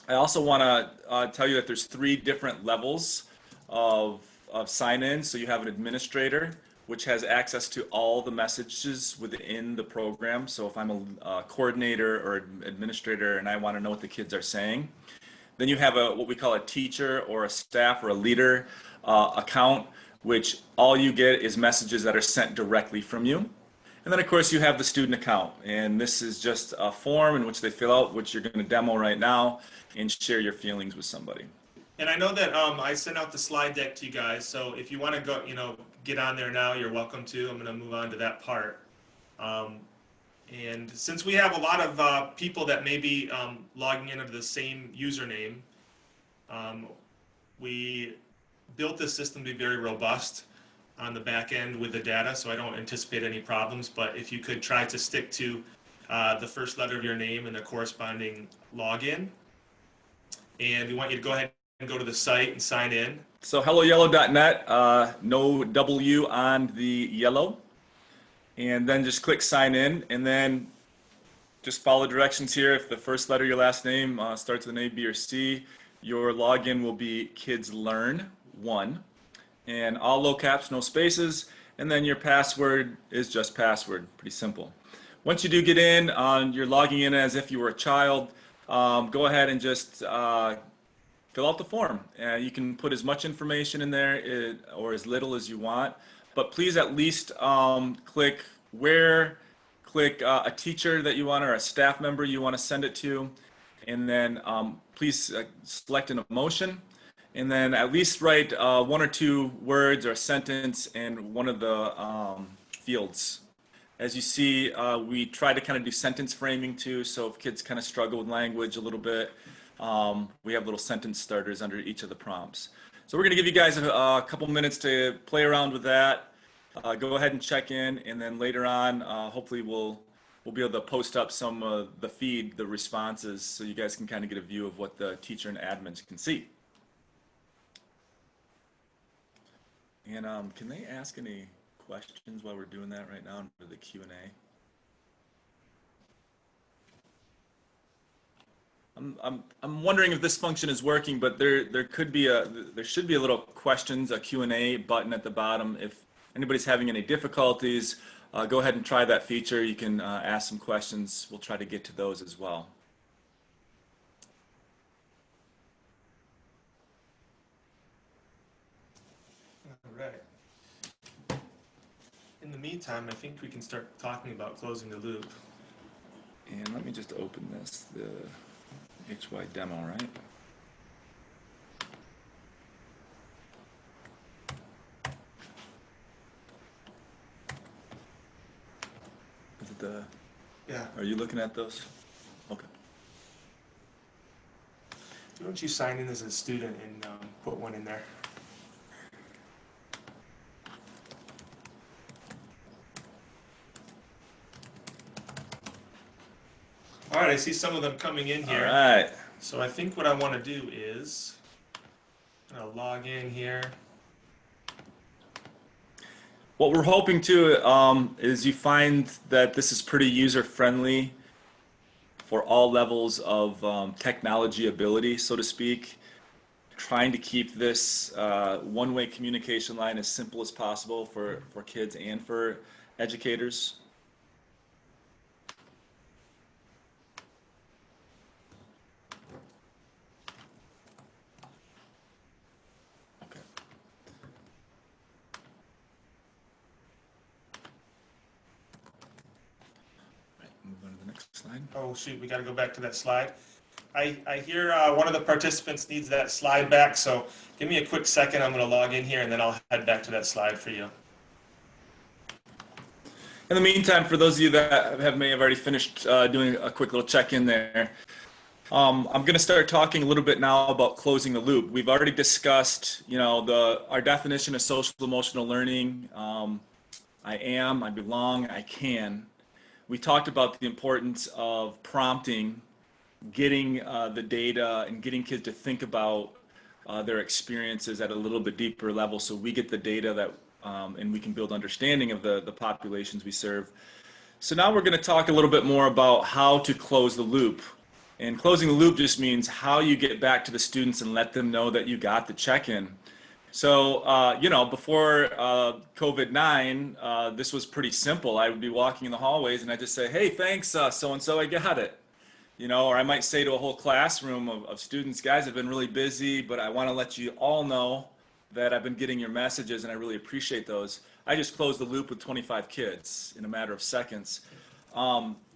I also want to tell you that there's 3 different levels of sign-in. So you have an administrator, which has access to all the messages within the program. So if I'm a coordinator or administrator and I want to know what the kids are saying, then you have what we call a teacher or a staff or a leader account, which all you get is messages that are sent directly from you. And then of course you have the student account, and this is just a form in which they fill out, which you're going to demo right now, and share your feelings with somebody. And I know that I sent out the slide deck to you guys, so if you want to go, you know, get on there now, you're welcome to. I'm going to move on to that part. And since we have a lot of people that may be logging in under the same username, we built this system to be very robust on the back end with the data, so I don't anticipate any problems. But if you could try to stick to the first letter of your name and the corresponding login. And we want you to go ahead and go to the site and sign in. So HelloYello.net, no W on the yellow. And then just click sign in, and then just follow directions here. If the first letter of your last name starts with an A, B, or C, your login will be kidslearn1, and all low caps, no spaces, and then your password is just password, pretty simple. Once you do get in, you're logging in as if you were a child. Go ahead and just fill out the form. You can put as much information in there or as little as you want, but please at least click a teacher that you want or a staff member you want to send it to, and then please select an emotion, and then at least write 1 or 2 words or a sentence in one of the fields. As you see, we try to kind of do sentence framing too, so if kids kind of struggle with language a little bit, we have little sentence starters under each of the prompts. So we're going to give you guys a couple minutes to play around with that. Go ahead and check in, and then later on, hopefully we'll be able to post up some of the feed, the responses, so you guys can kind of get a view of what the teacher and admins can see. And can they ask any questions while we're doing that right now for the Q&A? I'm wondering if this function is working, but there should be a little questions, a Q&A button at the bottom. If anybody's having any difficulties, go ahead and try that feature. You can ask some questions. We'll try to get to those as well. All right. In the meantime, I think we can start talking about closing the loop. And let me just open this, the HY demo, right? Is it the? Yeah. Are you looking at those? Okay. Why don't you sign in as a student and put one in there? All right, I see some of them coming in here. All right. So I think what I want to do is I'm going to log in here. What we're hoping to is you find that this is pretty user-friendly for all levels of technology ability, so to speak. Trying to keep this one-way communication line as simple as possible for kids and for educators. Okay. Right, move on to the next slide. Oh shoot, we got to go back to that slide. I hear one of the participants needs that slide back, so give me a quick second. I'm going to log in here and then I'll head back to that slide for you. In the meantime, for those of you that may have already finished doing a quick little check-in there, I'm going to start talking a little bit now about closing the loop. We've already discussed, our definition of social emotional learning. I am, I belong, I can. We talked about the importance of prompting, getting the data and getting kids to think about their experiences at a little bit deeper level, so we get the data that and we can build understanding of the populations we serve. So now we're going to talk a little bit more about how to close the loop. And closing the loop just means how you get back to the students and let them know that you got the check-in. So, before COVID-19, this was pretty simple. I would be walking in the hallways and I'd just say, hey, thanks, so-and-so, I got it. Or I might say to a whole classroom of students, guys, I've been really busy, but I want to let you all know that I've been getting your messages and I really appreciate those. I just closed the loop with 25 kids in a matter of seconds.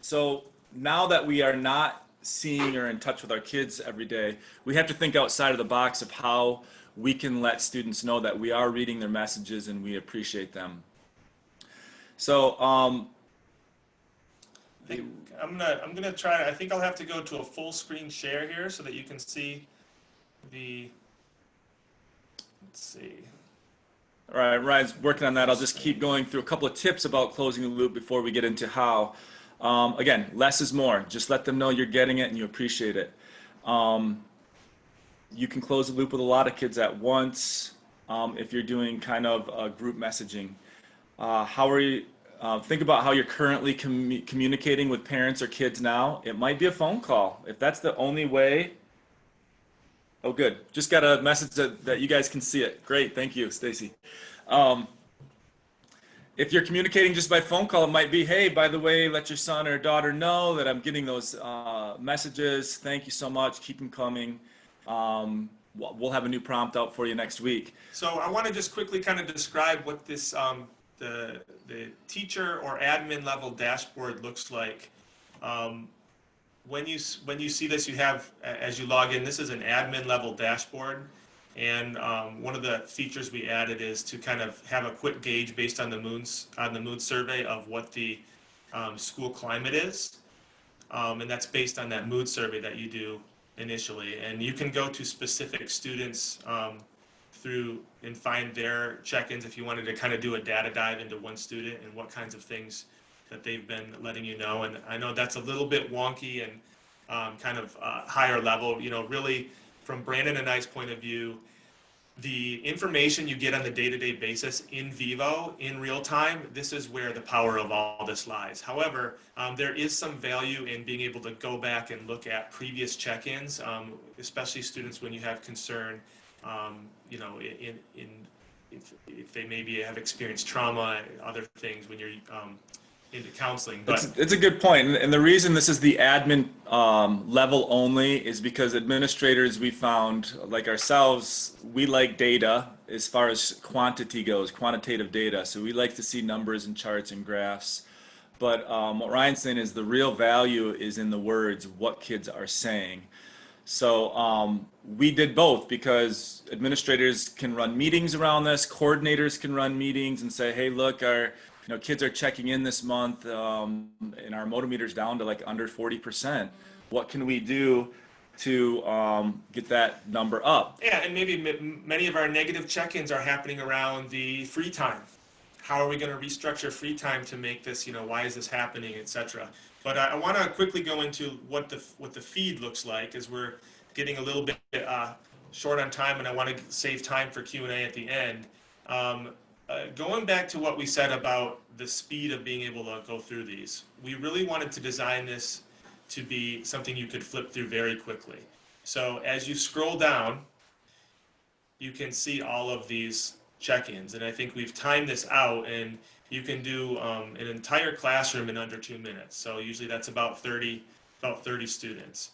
So now that we are not seeing or in touch with our kids every day, we have to think outside of the box of how we can let students know that we are reading their messages and we appreciate them. So I'm gonna try. I think I'll have to go to a full screen share here so that you can see the. Let's see. All right, Ryan's working on that. I'll just keep going through a couple of tips about closing the loop before we get into how. Again, less is more. Just let them know you're getting it and you appreciate it. You can close the loop with a lot of kids at once if you're doing kind of group messaging. How are you? Think about how you're currently communicating with parents or kids now. It might be a phone call. If that's the only way. Oh, good. Just got a message that you guys can see it. Great. Thank you, Stacy. If you're communicating just by phone call, it might be, hey, by the way, let your son or daughter know that I'm getting those messages. Thank you so much. Keep them coming. We'll have a new prompt out for you next week. So I want to just quickly kind of describe what this the teacher or admin level dashboard looks like. When you see this, you have, as you log in, this is an admin level dashboard. And one of the features we added is to kind of have a quick gauge based on the mood survey of what the school climate is, and that's based on that mood survey that you do initially. And you can go to specific students through and find their check-ins if you wanted to kind of do a data dive into one student and what kinds of things that they've been letting you know. And I know that's a little bit wonky and kind of higher level. You know, really, from Brandon and I's point of view, the information you get on the day-to-day basis in vivo, in real time, this is where the power of all this lies. However, there is some value in being able to go back and look at previous check-ins, especially students when you have concern, you know, if they maybe have experienced trauma, other things when you're into counseling. But it's a good point. And the reason this is the admin level only is because administrators, we found, like ourselves, we like data as far as quantity goes, quantitative data. So we like to see numbers and charts and graphs. But what Ryan's saying is the real value is in the words, what kids are saying. So we did both because administrators can run meetings around this, coordinators can run meetings and say, hey, look, our kids are checking in this month and our motor meter's down to like under 40%. What can we do to get that number up? yeah, and maybe many of our negative check-ins are happening around the free time. How are we going to restructure free time to make this, why is this happening, etc. But I want to quickly go into what the feed looks like, as we're getting a little bit short on time, and I want to save time for Q&A at the end. Going back to what we said about the speed of being able to go through these, we really wanted to design this to be something you could flip through very quickly. So as you scroll down, you can see all of these check-ins, and I think we've timed this out, and you can do an entire classroom in under 2 minutes. So usually that's about 30 students.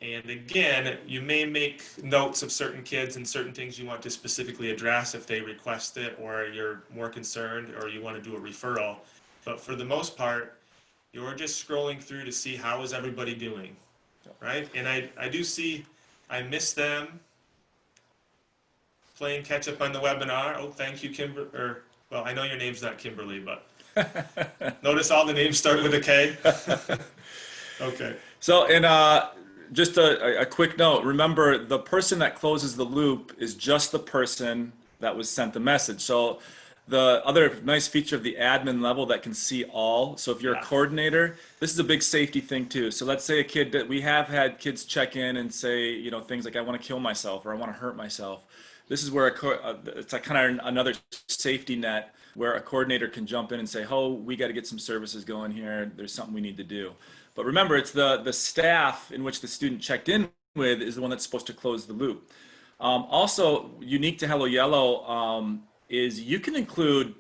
And again, you may make notes of certain kids and certain things you want to specifically address if they request it, or you're more concerned, or you want to do a referral. But for the most part, you're just scrolling through to see how is everybody doing, right? And I do see, I miss them playing catch up on the webinar. Oh, thank you, Kimber. Well, I know your name's not Kimberly, but notice all the names start with a K. Okay. So, and just a quick note, remember the person that closes the loop is just the person that was sent the message. So the other nice feature of the admin level that can see all. So if you're a coordinator, this is a big safety thing too. So let's say a kid that we have had kids check in and say, things like I want to kill myself or I want to hurt myself. This is where it's like kind of another safety net where a coordinator can jump in and say, oh, we got to get some services going here. There's something we need to do. But remember, it's the staff in which the student checked in with is the one that's supposed to close the loop. Also, unique to HelloYello is you can include,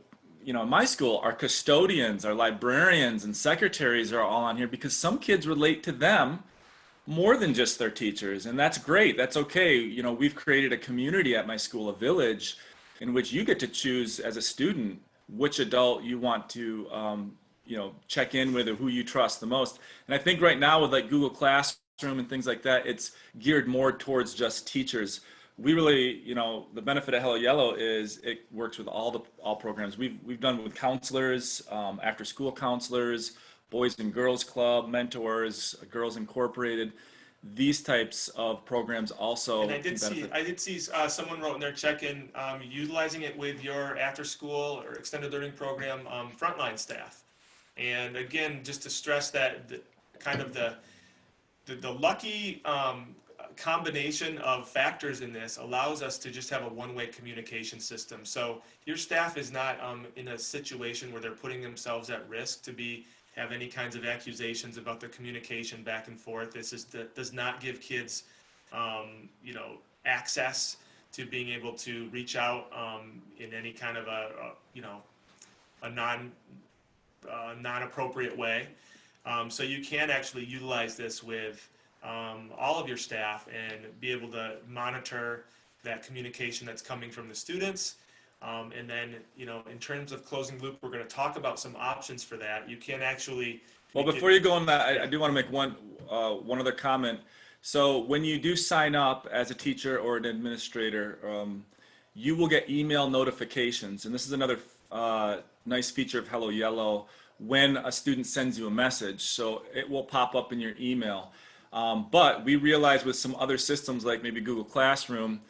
in my school, our custodians, our librarians, and secretaries are all on here because some kids relate to them more than just their teachers, and that's great. That's okay. We've created a community at my school, a village, in which you get to choose as a student which adult you want to check in with or who you trust the most. And I think right now with like Google Classroom and things like that, it's geared more towards just teachers. We really, the benefit of HelloYello is it works with all programs. We've done with counselors, after school counselors, Boys and Girls Club, mentors, Girls Incorporated. these types of programs also And I can did benefit. see someone wrote in their check-in, utilizing it with your after-school or extended learning program frontline staff. And again, just to stress that kind of the lucky combination of factors in this allows us to just have a one-way communication system. So your staff is not in a situation where they're putting themselves at risk to have any kinds of accusations about the communication back and forth. Does not give kids, access to being able to reach out in any kind of a non-appropriate way. So you can actually utilize this with all of your staff and be able to monitor that communication that's coming from the students. And then, in terms of closing loop, we're going to talk about some options for that. You can actually. Well, before you go on that, I do want to make one other comment. So when you do sign up as a teacher or an administrator, you will get email notifications, and this is another nice feature of HelloYello. When a student sends you a message, so it will pop up in your email. But we realize with some other systems like maybe Google Classroom,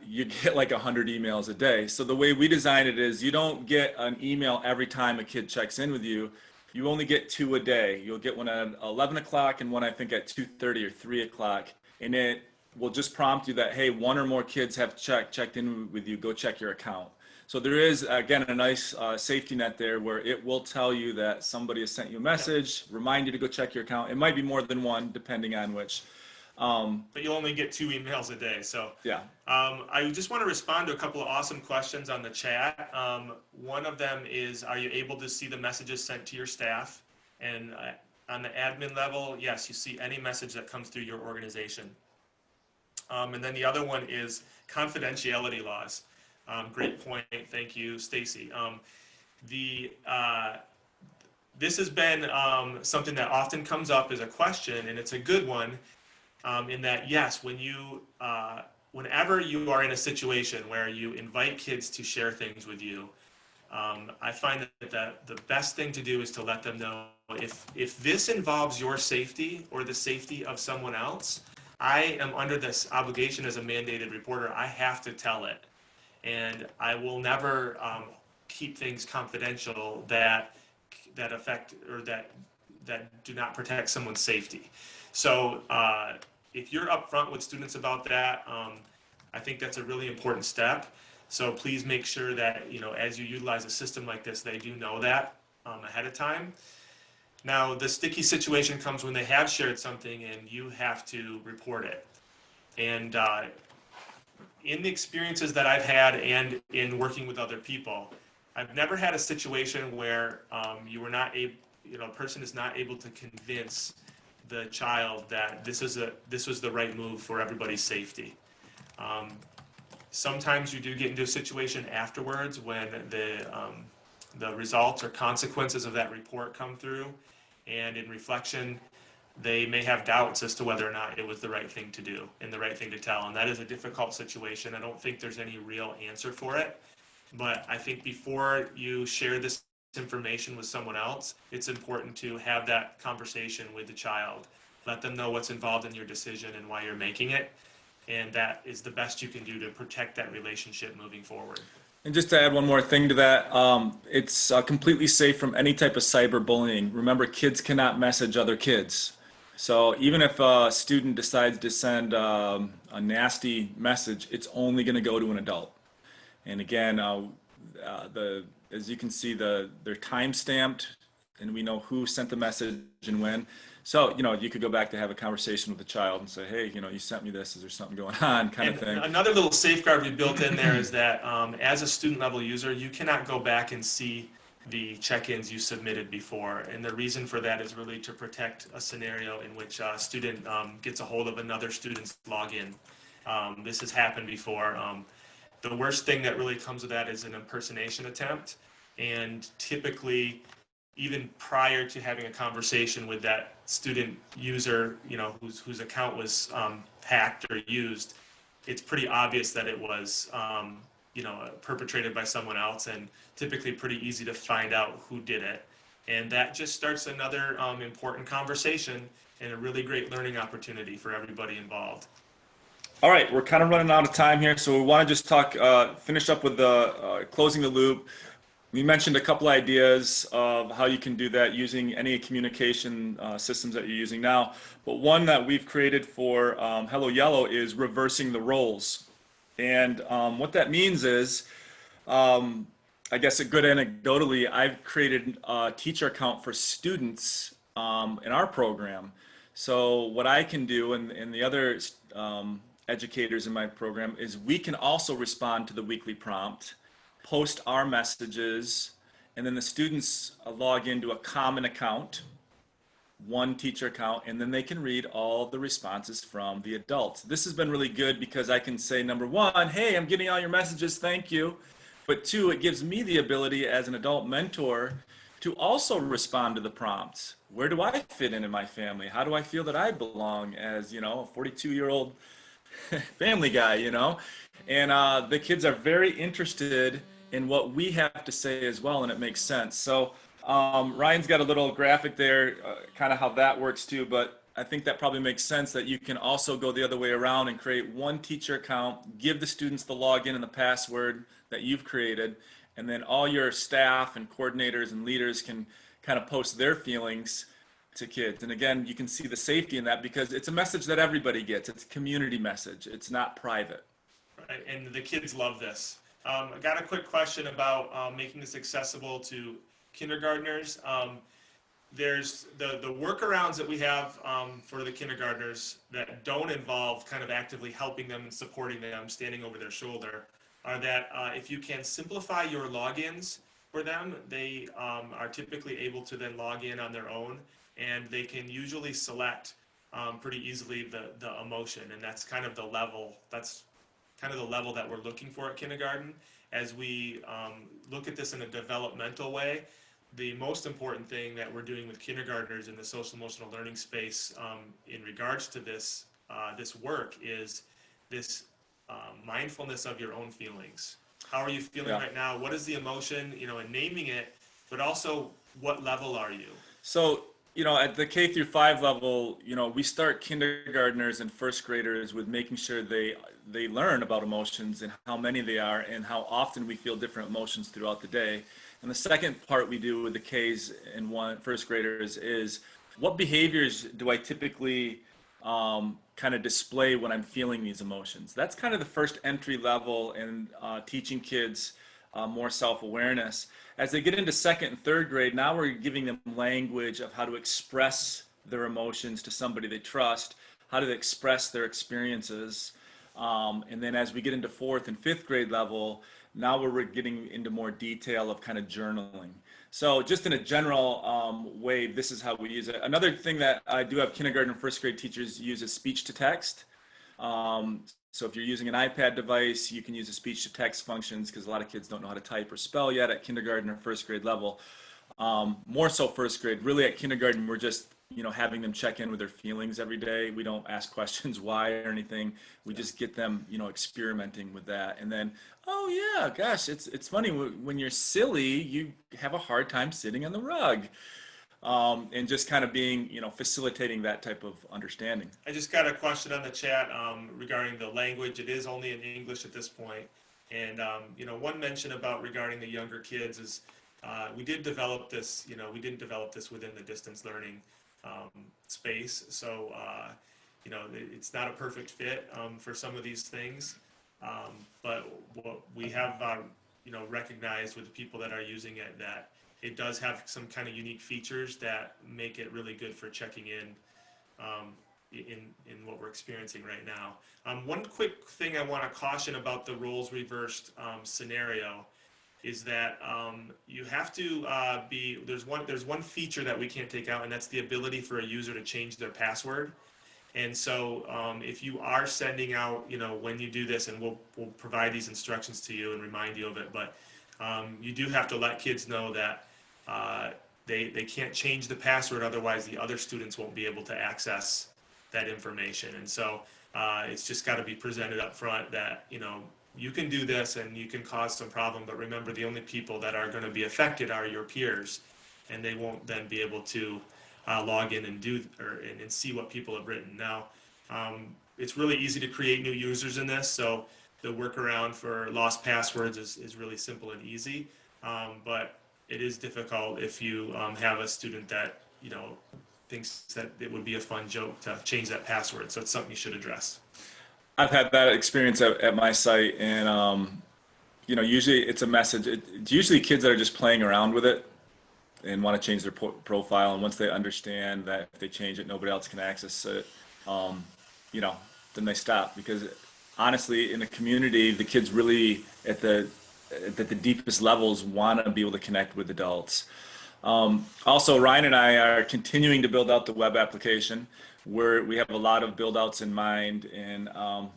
you get like 100 emails a day. So the way we design it is you don't get an email every time a kid checks in with you. You only get 2 a day. You'll get one at 11 o'clock and one I think at 2:30 or 3 o'clock. And it will just prompt you that, hey, 1 or more kids have checked in with you, go check your account. So there is, again, a nice safety net there where it will tell you that somebody has sent you a message, remind you to go check your account. It might be more than one, depending on which. But you'll only get 2 emails a day. So Yeah. I just want to respond to a couple of awesome questions on the chat. One of them is, are you able to see the messages sent to your staff? And on the admin level, yes, you see any message that comes through your organization. And then the other one is confidentiality laws. Great point. Thank you, Stacy. This has been something that often comes up as a question, and it's a good one. In that, yes, whenever you are in a situation where you invite kids to share things with you, I find that the best thing to do is to let them know if this involves your safety or the safety of someone else, I am under this obligation as a mandated reporter. I have to tell it, and I will never keep things confidential that affect or that do not protect someone's safety. So if you're upfront with students about that, I think that's a really important step. So please make sure that, as you utilize a system like this, they do know that ahead of time. Now, the sticky situation comes when they have shared something and you have to report it. And in the experiences that I've had and in working with other people, I've never had a situation where a person is not able to convince the child that this was the right move for everybody's safety. Sometimes you do get into a situation afterwards when the results or consequences of that report come through, and in reflection, they may have doubts as to whether or not it was the right thing to do and the right thing to tell. And that is a difficult situation. I don't think there's any real answer for it. But I think before you share this information with someone else, it's important to have that conversation with the child. Let them know what's involved in your decision and why you're making it. And that is the best you can do to protect that relationship moving forward. And just to add one more thing to that, it's completely safe from any type of cyberbullying. Remember, kids cannot message other kids. So even if a student decides to send a nasty message, it's only going to go to an adult. And again, as you can see, they're time stamped, and we know who sent the message and when. So, you could go back to have a conversation with the child and say, hey, you sent me this, is there something going on, kind of thing. Another little safeguard we built in there is that as a student level user, you cannot go back and see the check-ins you submitted before. And the reason for that is really to protect a scenario in which a student gets a hold of another student's login. This has happened before. The worst thing that really comes with that is an impersonation attempt. And typically, even prior to having a conversation with that student user, whose account was hacked or used, it's pretty obvious that it was, perpetrated by someone else, and typically pretty easy to find out who did it. And that just starts another important conversation and a really great learning opportunity for everybody involved. All right, we're kind of running out of time here, so we want to just talk, finish up with the closing the loop. We mentioned a couple ideas of how you can do that using any communication systems that you're using now, but one that we've created for HelloYello is reversing the roles. And what that means is, I guess a good anecdotally, I've created a teacher account for students in our program. So what I can do and the other educators in my program is we can also respond to the weekly prompt, post our messages, and then the students log into a common account, one teacher account, and then they can read all the responses from the adults. This has been really good because I can say, number one, hey, I'm getting all your messages, thank you. But two, it gives me the ability as an adult mentor to also respond to the prompts. Where do I fit in my family? How do I feel that I belong as, you know, a 42-year-old family guy, you know? And the kids are very interested in what we have to say as well, and it makes sense. So Ryan's got a little graphic there, kind of how that works too, but I think that probably makes sense that you can also go the other way around and create one teacher account, give the students the login and the password that you've created, and then all your staff and coordinators and leaders can kind of post their feelings to kids. And again, you can see the safety in that because it's a message that everybody gets. It's a community message. It's not private. Right, and the kids love this. I got a quick question about making this accessible to kindergartners. There's the workarounds that we have for the kindergartners that don't involve kind of actively helping them and supporting them, standing over their shoulder, are that if you can simplify your logins for them, they are typically able to then log in on their own, and they can usually select pretty easily the emotion, and that's kind of the level. That's kind of the level that we're looking for at kindergarten. As we look at this in a developmental way, the most important thing that we're doing with kindergartners in the social emotional learning space in regards to this this work is this mindfulness of your own feelings. How are you feeling right now? What is the emotion? You know, and naming it, but also what level are you? So, you know, at the K through 5 level, you know, we start kindergartners and first graders with making sure they learn about emotions and how many they are and how often we feel different emotions throughout the day. And the second part we do with the Ks and first graders is what behaviors do I typically kind of display when I'm feeling these emotions. That's kind of the first entry level in teaching kids more self-awareness. As they get into second and third grade, now we're giving them language of how to express their emotions to somebody they trust, how to express their experiences. And then as we get into fourth and fifth grade level, now we're getting into more detail of kind of journaling. So just in a general way, this is how we use it. Another thing that I do have kindergarten and first grade teachers use is speech to text. So if you're using an iPad device, you can use the speech to text functions because a lot of kids don't know how to type or spell yet at kindergarten or first grade level. More so first grade. Really at kindergarten, we're just, you know, having them check in with their feelings every day. We don't ask questions why or anything. We just get them, you know, experimenting with that. And then, oh yeah, gosh, it's funny when you're silly, you have a hard time sitting on the rug. And just kind of being, you know, facilitating that type of understanding. I just got a question on the chat regarding the language. It is only in English at this point. And, you know, one mention about regarding the younger kids is we did develop this, you know, we didn't develop this within the distance learning space. So, you know, it's not a perfect fit for some of these things. But what we have, you know, recognized with the people that are using it that it does have some kind of unique features that make it really good for checking in what we're experiencing right now. One quick thing I want to caution about the roles reversed scenario is that you have to there's one feature that we can't take out, and that's the ability for a user to change their password. And so if you are sending out, you know, when you do this, and we'll provide these instructions to you and remind you of it, but you do have to let kids know that they can't change the password, otherwise the other students won't be able to access that information. And so it's just got to be presented up front that, you know, you can do this and you can cause some problem, but remember the only people that are going to be affected are your peers, and they won't then be able to log in and and see what people have written. Now, it's really easy to create new users in this, so the workaround for lost passwords is really simple and easy, but it is difficult if you have a student that thinks that it would be a fun joke to change that password. So it's something you should address. I've had that experience at my site, and usually it's a message. It's usually kids that are just playing around with it and want to change their profile, and once they understand that if they change it, nobody else can access it, then they stop. Because honestly, in the community, the kids really at the deepest levels want to be able to connect with adults. Also, Ryan and I are continuing to build out the web application, where we have a lot of build outs in mind, and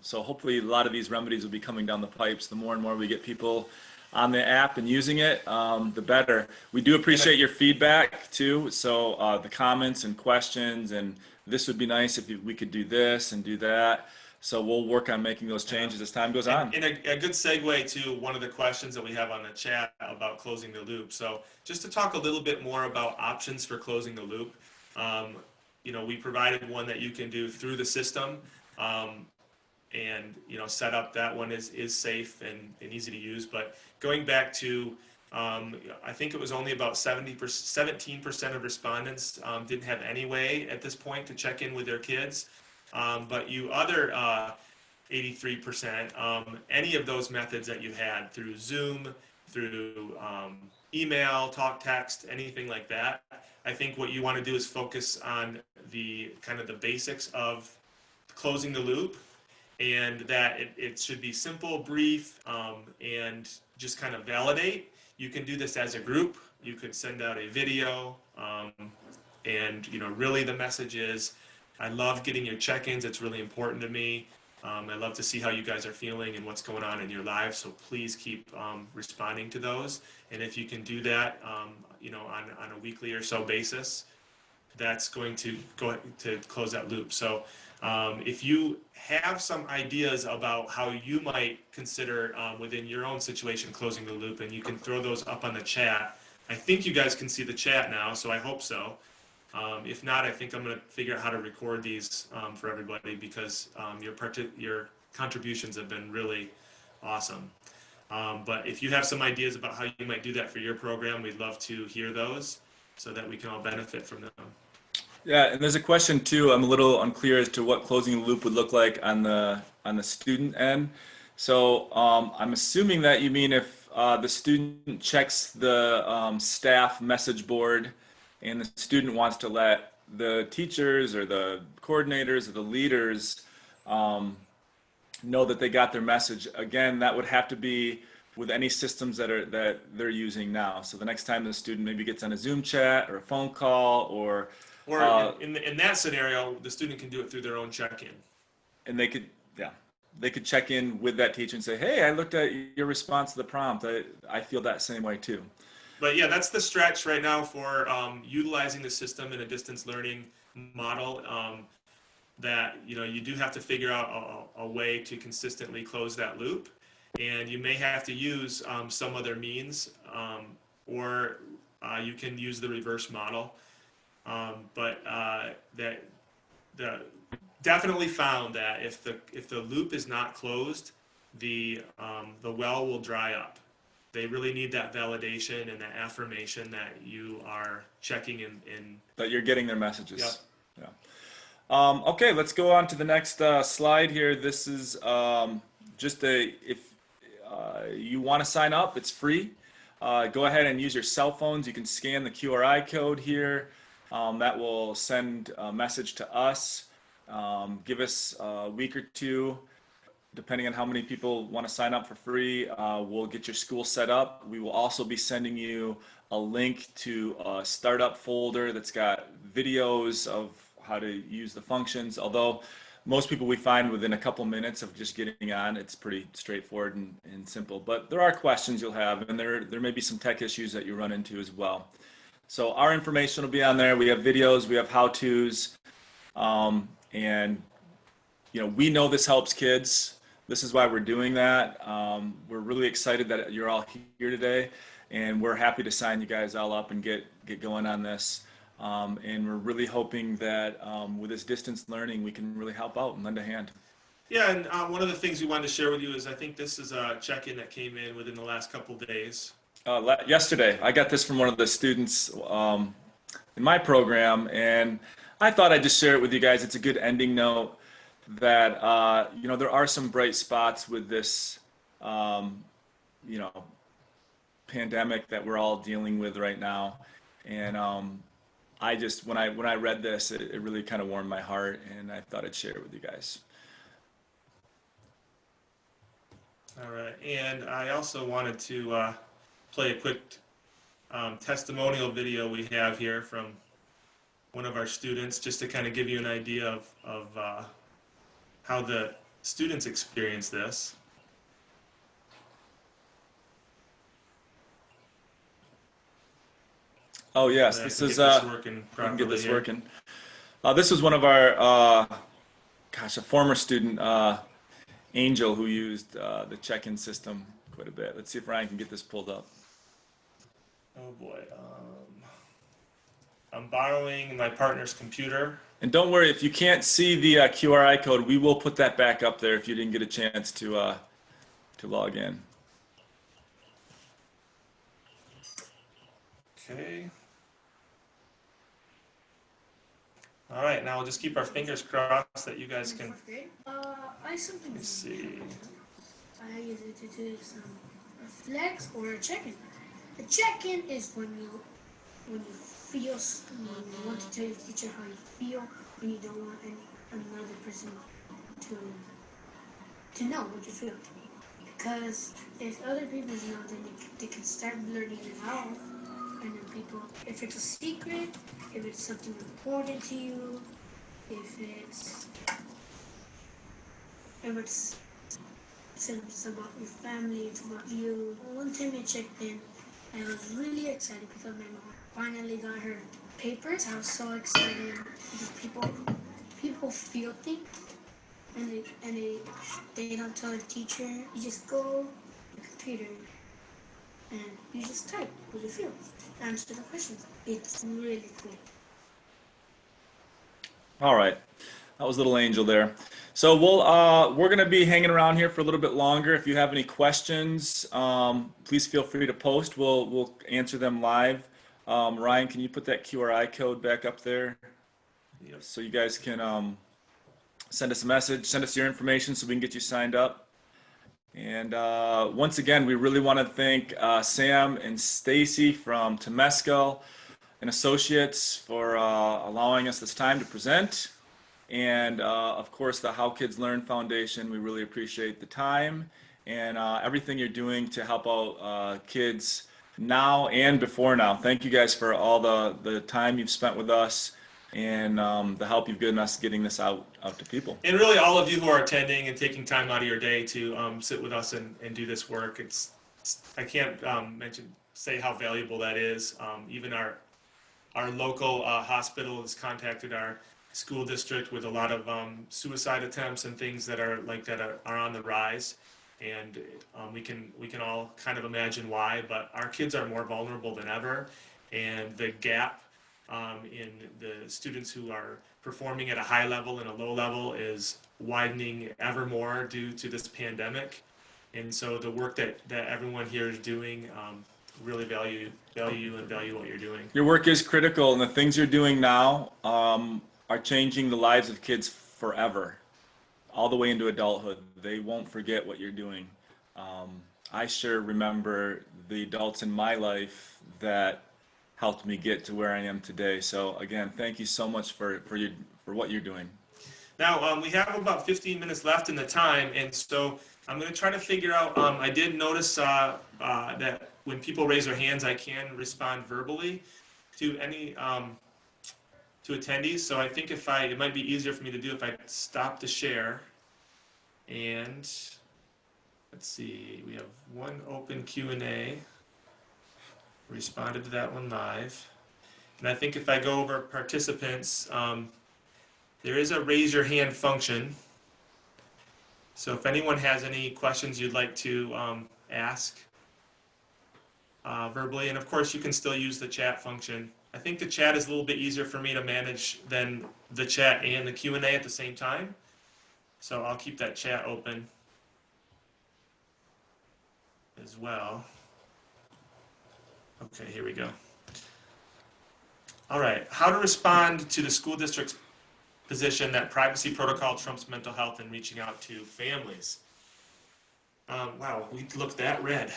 so hopefully a lot of these remedies will be coming down the pipes. The more and more we get people on the app and using it, the better. We do appreciate your feedback too, so the comments and questions, and this would be nice if we could do this and do that. So we'll work on making those changes as time goes on. And a good segue to one of the questions that we have on the chat about closing the loop. So just to talk a little bit more about options for closing the loop, we provided one that you can do through the system, and set up. That one is safe and easy to use. But going back to, I think it was only about 17% of respondents didn't have any way at this point to check in with their kids. But you other 83%, any of those methods that you had through Zoom, through email, talk, text, anything like that, I think what you want to do is focus on the kind of the basics of closing the loop, and that it should be simple, brief, and just kind of validate. You can do this as a group. You could send out a video, and really the message is, I love getting your check-ins. It's really important to me. I love to see how you guys are feeling and what's going on in your lives. So please keep responding to those. And if you can do that, on a weekly or so basis, that's going to go to close that loop. So if you have some ideas about how you might consider within your own situation closing the loop, and you can throw those up on the chat. I think you guys can see the chat now, so I hope so. If not, I think I'm going to figure out how to record these for everybody, because your contributions have been really awesome. But if you have some ideas about how you might do that for your program, we'd love to hear those so that we can all benefit from them. Yeah, and there's a question too. I'm a little unclear as to what closing the loop would look like on the student end. So I'm assuming that you mean if the student checks the staff message board, and the student wants to let the teachers or the coordinators or the leaders know that they got their message. Again, that would have to be with any systems that they're using now. So the next time the student maybe gets on a Zoom chat or a phone call, or in that scenario, the student can do it through their own check-in. And they could check in with that teacher and say, hey, I looked at your response to the prompt. I feel that same way too. But yeah, that's the stretch right now for utilizing the system in a distance learning model, that you do have to figure out a way to consistently close that loop. And you may have to use some other means, or you can use the reverse model. But definitely found that if the loop is not closed, the well will dry up. They really need that validation and that affirmation that you are checking in that you're getting their messages. Yep. Yeah. Okay, let's go on to the next slide here. This is just if you want to sign up, it's free. Go ahead and use your cell phones. You can scan the QR code here. That will send a message to us. Give us a week or two. Depending on how many people want to sign up for free, we'll get your school set up. We will also be sending you a link to a startup folder that's got videos of how to use the functions. Although most people we find within a couple minutes of just getting on, it's pretty straightforward and simple. But there are questions you'll have, and there may be some tech issues that you run into as well. So our information will be on there. We have videos, we have how-tos, and we know this helps kids. This is why we're doing that. We're really excited that you're all here today, and we're happy to sign you guys all up and get going on this. And we're really hoping that with this distance learning, we can really help out and lend a hand. Yeah, and one of the things we wanted to share with you is I think this is a check-in that came in within the last couple of days. Yesterday, I got this from one of the students in my program, and I thought I'd just share it with you guys. It's a good ending note that, there are some bright spots with this, pandemic that we're all dealing with right now. And I just, when I read this, it really kind of warmed my heart, and I thought I'd share it with you guys. All right, and I also wanted to play a quick testimonial video we have here from one of our students, just to kind of give you an idea of how the students experience this. Oh yes, this is working we can get this here. working. This was one of our, a former student, Angel, who used the check-in system quite a bit. Let's see if Ryan can get this pulled up. Oh boy, I'm borrowing my partner's computer. And don't worry, if you can't see the QRI code, we will put that back up there if you didn't get a chance to log in. Okay. All right, now we'll just keep our fingers crossed that you guys can. Let's see. I use it to do some flex or a check-in. A check-in is when you feel, when you want to tell your teacher how you feel, when you don't want another person to know what you feel. Because if other people know, then they can start blurting it out. And then people, if it's a secret, if it's something important to you, if it's about your family, it's about you. One time I checked in, I was really excited because my mom finally got her papers. I was so excited because people feel things, and they don't tell the teacher. You just go to the computer and you just type what you feel, answer the questions. It's really cool. All right, that was little Angel there. So we're going to be hanging around here for a little bit longer. If you have any questions, please feel free to post. We'll answer them live. Ryan, can you put that QRI code back up there? Yep. So you guys can send us a message, send us your information so we can get you signed up. And once again, we really want to thank Sam and Stacy from Temescal and Associates for allowing us this time to present. And of course, the How Kids Learn Foundation. We really appreciate the time and everything you're doing to help out kids now and before now. Thank you guys for all the time you've spent with us and the help you've given us getting this out to people. And really all of you who are attending and taking time out of your day to sit with us and do this work. I can't say how valuable that is. Even our local hospital has contacted our school district with a lot of suicide attempts and things that are like that are on the rise. And we can all kind of imagine why, but our kids are more vulnerable than ever. And the gap in the students who are performing at a high level and a low level is widening ever more due to this pandemic. And so the work that everyone here is doing, really value you and value what you're doing. Your work is critical, and the things you're doing now are changing the lives of kids forever, all the way into adulthood. They won't forget what you're doing. I sure remember the adults in my life that helped me get to where I am today. So again, thank you so much for what you're doing. Now, we have about 15 minutes left in the time, and so I'm going to try to figure out, I did notice that when people raise their hands, I can respond verbally to any to attendees. So I think it might be easier for me to do if I stop the share. And let's see, we have one open Q&A. Responded to that one live. And I think if I go over participants, there is a raise your hand function. So if anyone has any questions you'd like to ask verbally, and of course you can still use the chat function I think the chat is a little bit easier for me to manage than the chat and the Q&A at the same time. So I'll keep that chat open as well. Okay, here we go. All right, how to respond to the school district's position that privacy protocol trumps mental health and reaching out to families. Wow, we looked that red.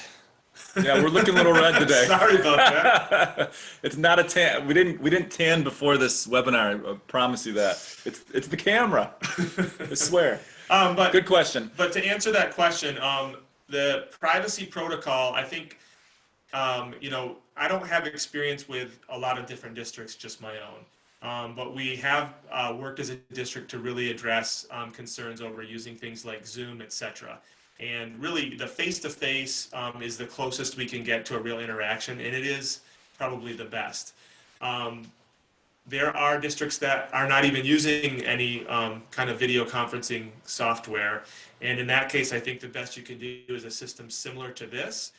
Yeah, we're looking a little red today. Sorry about that. It's not a tan. We didn't tan before this webinar. I promise you that. It's the camera. I swear. But Good question. But to answer that question, the privacy protocol, I think, you know, I don't have experience with a lot of different districts, just my own. But we have worked as a district to really address concerns over using things like Zoom, etc. And really, the face-to-face is the closest we can get to a real interaction, and it is probably the best. There are districts that are not even using any kind of video conferencing software, and in that case, I think the best you can do is a system similar to this.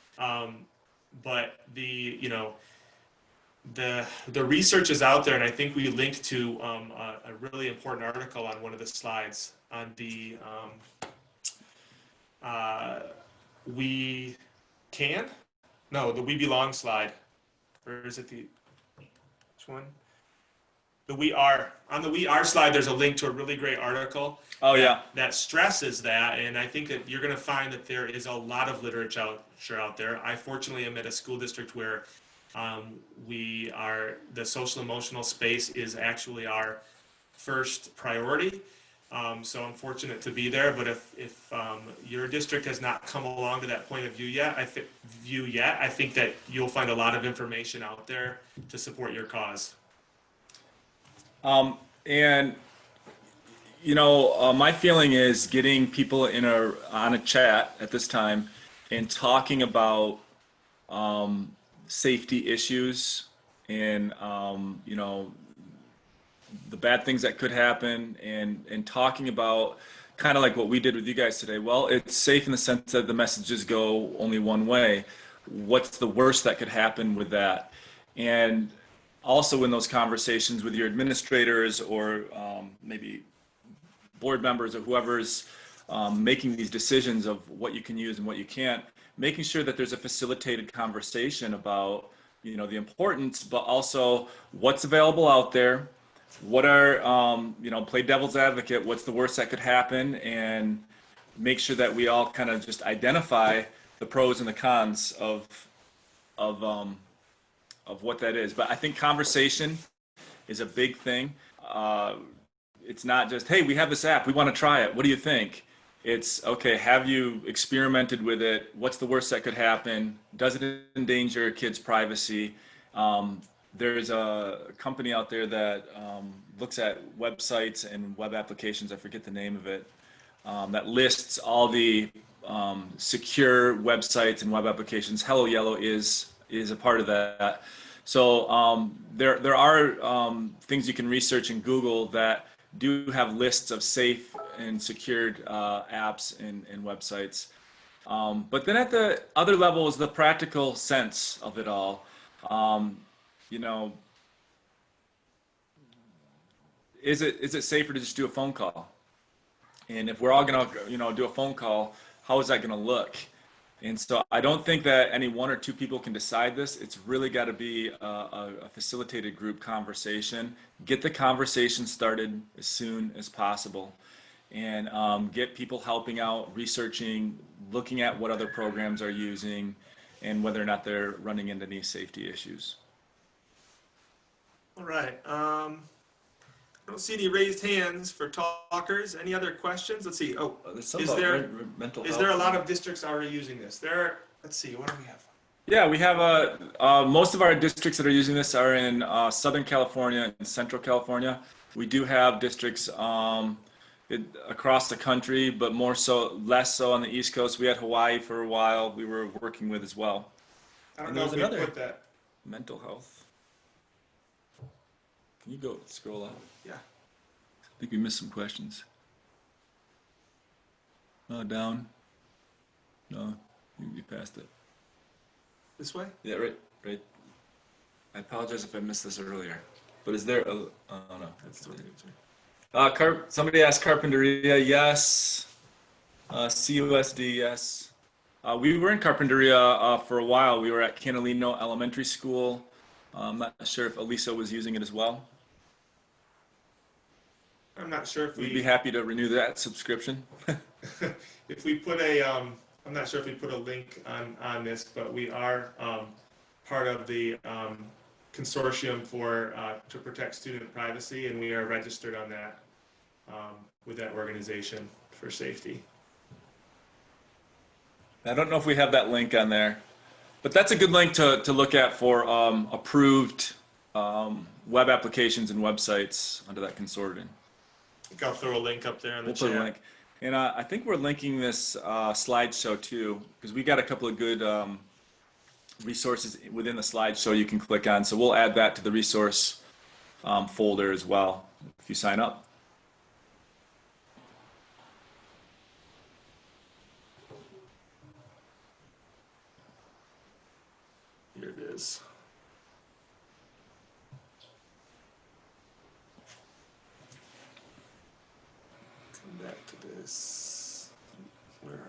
But the research is out there, and I think we linked to a really important article on one of the slides on the We Belong slide. Or is it which one? The We Are. On the We Are slide, there's a link to a really great article. Oh, yeah. That stresses that, and I think that you're going to find that there is a lot of literature out there. I fortunately am at a school district where the social emotional space is actually our first priority. So I'm fortunate to be there, but if your district has not come along to that point of view yet, I think that you'll find a lot of information out there to support your cause. And you know, my feeling is getting people on a chat at this time and talking about safety issues and you know, the bad things that could happen, and talking about kind of like what we did with you guys today. Well, it's safe in the sense that the messages go only one way. What's the worst that could happen with that? And also in those conversations with your administrators or maybe board members or whoever's making these decisions of what you can use and what you can't, making sure that there's a facilitated conversation about, you know, the importance, but also what's available out there. What are, you know, play devil's advocate, what's the worst that could happen, and make sure that we all kind of just identify the pros and the cons of what that is. But I think conversation is a big thing. It's not just, hey, we have this app, we want to try it, what do you think? It's, okay, have you experimented with it? What's the worst that could happen? Does it endanger kids' privacy? There's a company out there that looks at websites and web applications, I forget the name of it, that lists all the secure websites and web applications. HelloYello is a part of that. So there are things you can research in Google that do have lists of safe and secured apps and websites. But then at the other level is the practical sense of it all. You know, is it safer to just do a phone call? And if we're all gonna, you know, do a phone call, how is that gonna look? And so I don't think that any one or two people can decide this. It's really got to be a facilitated group conversation. Get the conversation started as soon as possible, and get people helping out, researching, looking at what other programs are using, and whether or not they're running into any safety issues. All right. I don't see any raised hands for talkers. Any other questions? Let's see. Oh, is there a lot of districts already using this? Let's see. What do we have? Yeah, we have most of our districts that are using this are in Southern California and Central California. We do have districts across the country, but less so on the East Coast. We had Hawaii for a while. We were working with as well. I don't know if we put that. Mental health. Can you go scroll up? Yeah. I think we missed some questions. No, down. No, you passed it. This way? Yeah, right. I apologize if I missed this earlier, but is there a, oh no, that's the somebody asked Carpinteria, yes. CUSD, yes. We were in Carpinteria for a while. We were at Canalino Elementary School. I'm not sure if Elisa was using it as well. I'm not sure if We'd be happy to renew that subscription. if we put a, I'm not sure if we put a link on this, but we are part of the consortium for to protect student privacy, and we are registered on that with that organization for safety. I don't know if we have that link on there, but that's a good link to look at for approved web applications and websites under that consortium. I think I'll throw a link up there in the We'll chat. put a link. And I think we're linking this slideshow too, because we got a couple of good resources within the slideshow you can click on. So we'll add that to the resource folder as well if you sign up. Here it is. Come back to this. Where are we?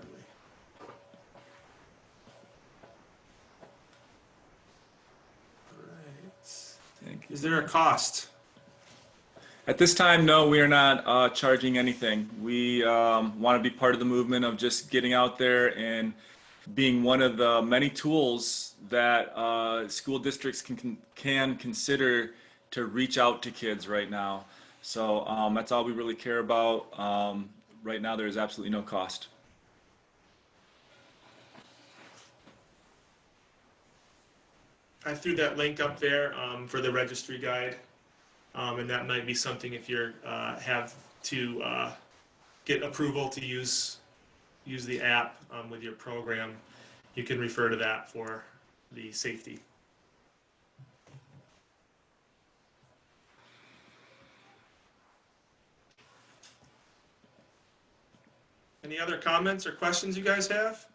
All right. Thank you. Is there a cost? At this time, no, we are not charging anything. We want to be part of the movement of just getting out there and being one of the many tools that school districts can consider to reach out to kids right now. So that's all we really care about. Right now, there is absolutely no cost. I threw that link up there for the registry guide, and that might be something if you have to get approval to use the app with your program, you can refer to that for the safety. Any other comments or questions you guys have?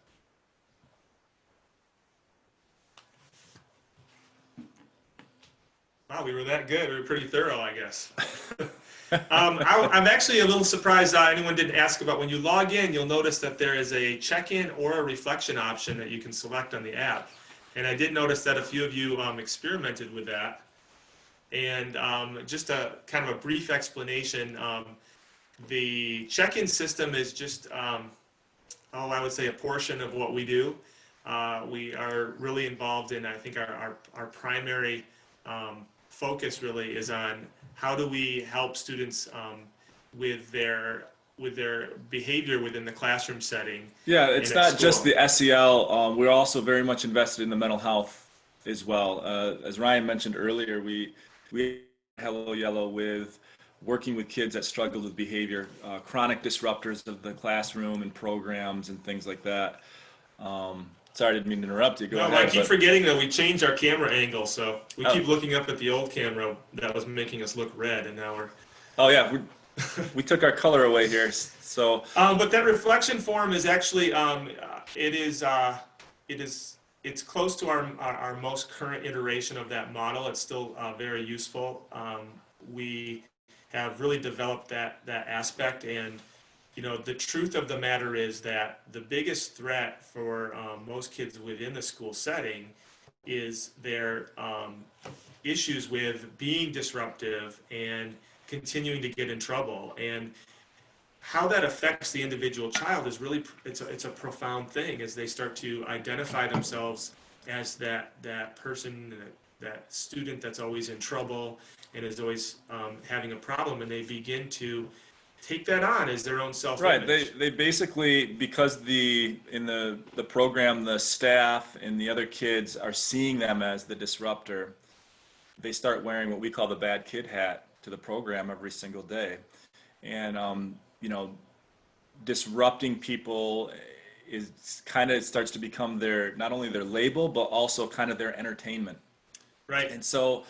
Wow, we were that good. We were pretty thorough, I guess. I'm actually a little surprised anyone didn't ask about when you log in, you'll notice that there is a check-in or a reflection option that you can select on the app. And I did notice that a few of you experimented with that. And just a kind of a brief explanation, the check-in system is just, I would say a portion of what we do. We are really involved in, I think our primary focus really is on how do we help students with their behavior within the classroom setting. Yeah, it's not just the SEL. We're also very much invested in the mental health as well. As Ryan mentioned earlier, we HelloYello with working with kids that struggle with behavior, chronic disruptors of the classroom and programs and things like that. Sorry, I didn't mean to interrupt you. Go ahead. I keep forgetting that we changed our camera angle, so we keep looking up at the old camera that was making us look red, and now we're. Oh yeah, we took our color away here. So. But that reflection form is actually it's close to our most current iteration of that model. It's still very useful. We have really developed that aspect, and the truth of the matter is that the biggest threat for most kids within the school setting is their issues with being disruptive and continuing to get in trouble. And how that affects the individual child is really, it's a profound thing as they start to identify themselves as that person, that student that's always in trouble and is always having a problem, and they begin to take that on as their own self-image. Right. They basically, because in the program, the staff and the other kids are seeing them as the disruptor, they start wearing what we call the bad kid hat to the program every single day. And, disrupting people is kind of starts to become not only their label, but also kind of their entertainment. Right. And so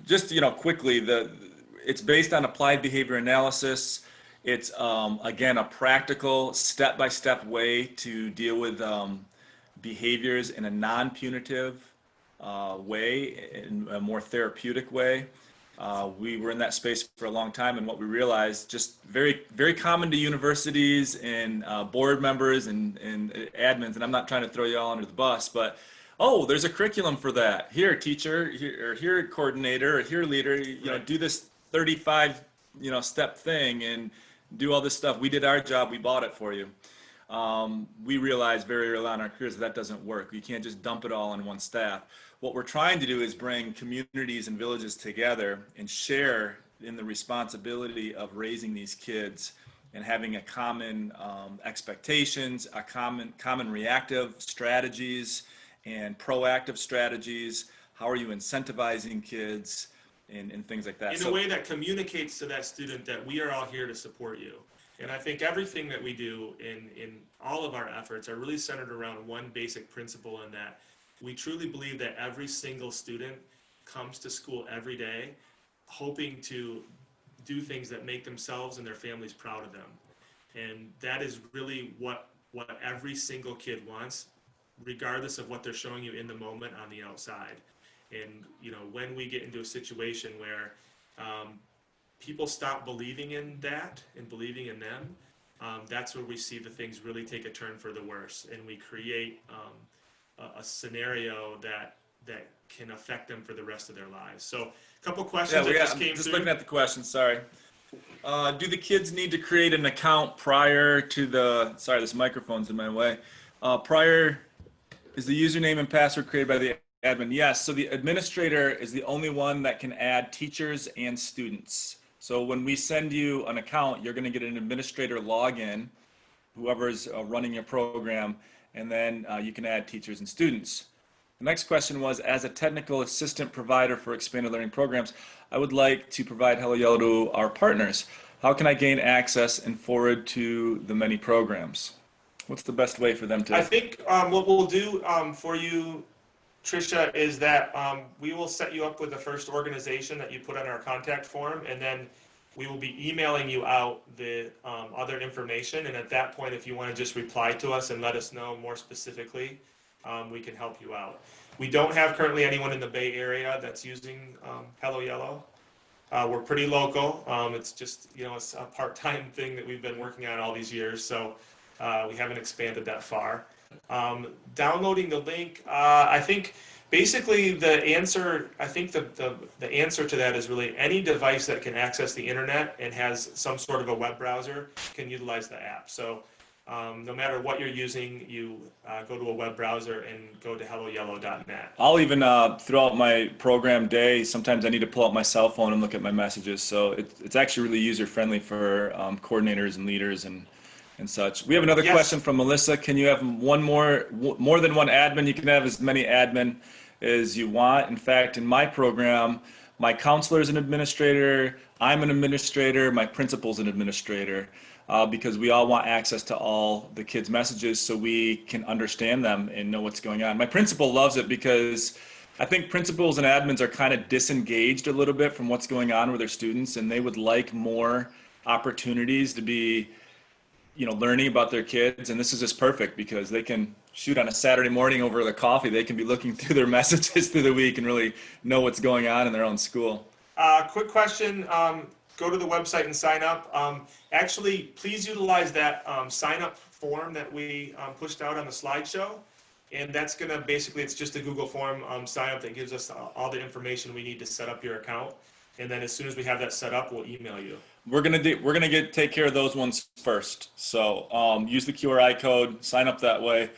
just, quickly, it's based on applied behavior analysis. It's, again, a practical step-by-step way to deal with behaviors in a non-punitive way, in a more therapeutic way. We were in that space for a long time, and what we realized, just very, very common to universities and board members and admins, and I'm not trying to throw you all under the bus, but oh, there's a curriculum for that. Here, teacher, here, or here, coordinator, or here, leader, you know, do this 35, step thing and do all this stuff. We did our job. We bought it for you. We realized very early on in our careers that doesn't work. You can't just dump it all on one staff. What we're trying to do is bring communities and villages together and share in the responsibility of raising these kids and having a common expectations, a common reactive strategies and proactive strategies. How are you incentivizing kids and things like that? In a way that communicates to that student that we are all here to support you. And I think everything that we do in all of our efforts are really centered around one basic principle, in that we truly believe that every single student comes to school every day hoping to do things that make themselves and their families proud of them. And that is really what every single kid wants, regardless of what they're showing you in the moment on the outside. And when we get into a situation where people stop believing in that and believing in them, that's where we see the things really take a turn for the worse, and we create a scenario that can affect them for the rest of their lives. So a couple questions that just came just through. looking at the questions, sorry. Do the kids need to create an account prior to the, sorry, this microphone's in my way. Is the username and password created by the admin? Yes, so the administrator is the only one that can add teachers and students. So when we send you an account, you're going to get an administrator login, whoever's running your program, and then you can add teachers and students. The next question was, as a technical assistant provider for expanded learning programs, I would like to provide HelloYello to our partners. How can I gain access and forward to the many programs? What's the best way for them to? I think what we'll do for you, Tricia, is that we will set you up with the first organization that you put on our contact form, and then we will be emailing you out the other information. And at that point, if you want to just reply to us and let us know more specifically, we can help you out. We don't have currently anyone in the Bay Area that's using HelloYello. We're pretty local. It's just, it's a part-time thing that we've been working on all these years, so we haven't expanded that far. Downloading the link, I think basically the answer, the answer to that is really any device that can access the internet and has some sort of a web browser can utilize the app. So no matter what you're using, you go to a web browser and go to HelloYello.net. I'll even, throughout my program day, sometimes I need to pull out my cell phone and look at my messages. So it's actually really user-friendly for coordinators and leaders and such. We have another question from Melissa. Can you have more than one admin? You can have as many admin as you want. In fact, in my program, my counselor is an administrator, I'm an administrator, my principal's an administrator, because we all want access to all the kids' messages so we can understand them and know what's going on. My principal loves it because I think principals and admins are kind of disengaged a little bit from what's going on with their students, and they would like more opportunities to be learning about their kids. And this is just perfect because they can shoot on a Saturday morning over the coffee. They can be looking through their messages through the week and really know what's going on in their own school. Quick question, go to the website and sign up. Actually, please utilize that sign up form that we pushed out on the slideshow. And that's gonna basically, it's just a Google form sign up that gives us all the information we need to set up your account. And then as soon as we have that set up, we'll email you. We're gonna take care of those ones first. So use the QR code, sign up that way.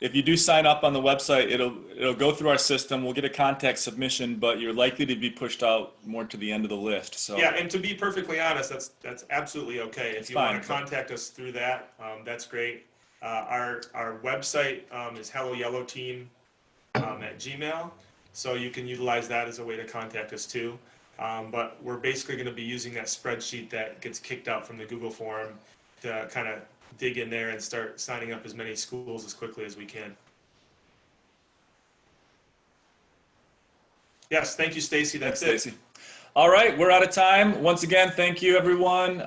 If you do sign up on the website, it'll go through our system. We'll get a contact submission, but you're likely to be pushed out more to the end of the list. So yeah, and to be perfectly honest, that's absolutely okay. If you want to contact us through that, that's great. Our website is HelloYelloTeam at Gmail, so you can utilize that as a way to contact us too. But we're basically going to be using that spreadsheet that gets kicked out from the Google form to kind of dig in there and start signing up as many schools as quickly as we can. Yes, thank you, Stacy. That's it. Stacy. All right, we're out of time. Once again, thank you, everyone.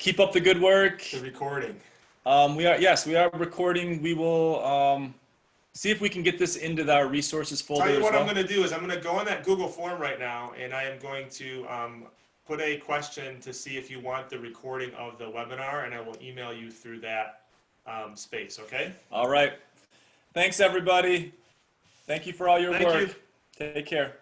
Keep up the good work. The recording. We are recording. We will see if we can get this into our resources folder Tell you as what well. I'm going to do is I'm going to go on that Google form right now, and I am going to put a question to see if you want the recording of the webinar, and I will email you through that space, okay? All right. Thanks, everybody. Thank you for all your Thank work. you. Take care.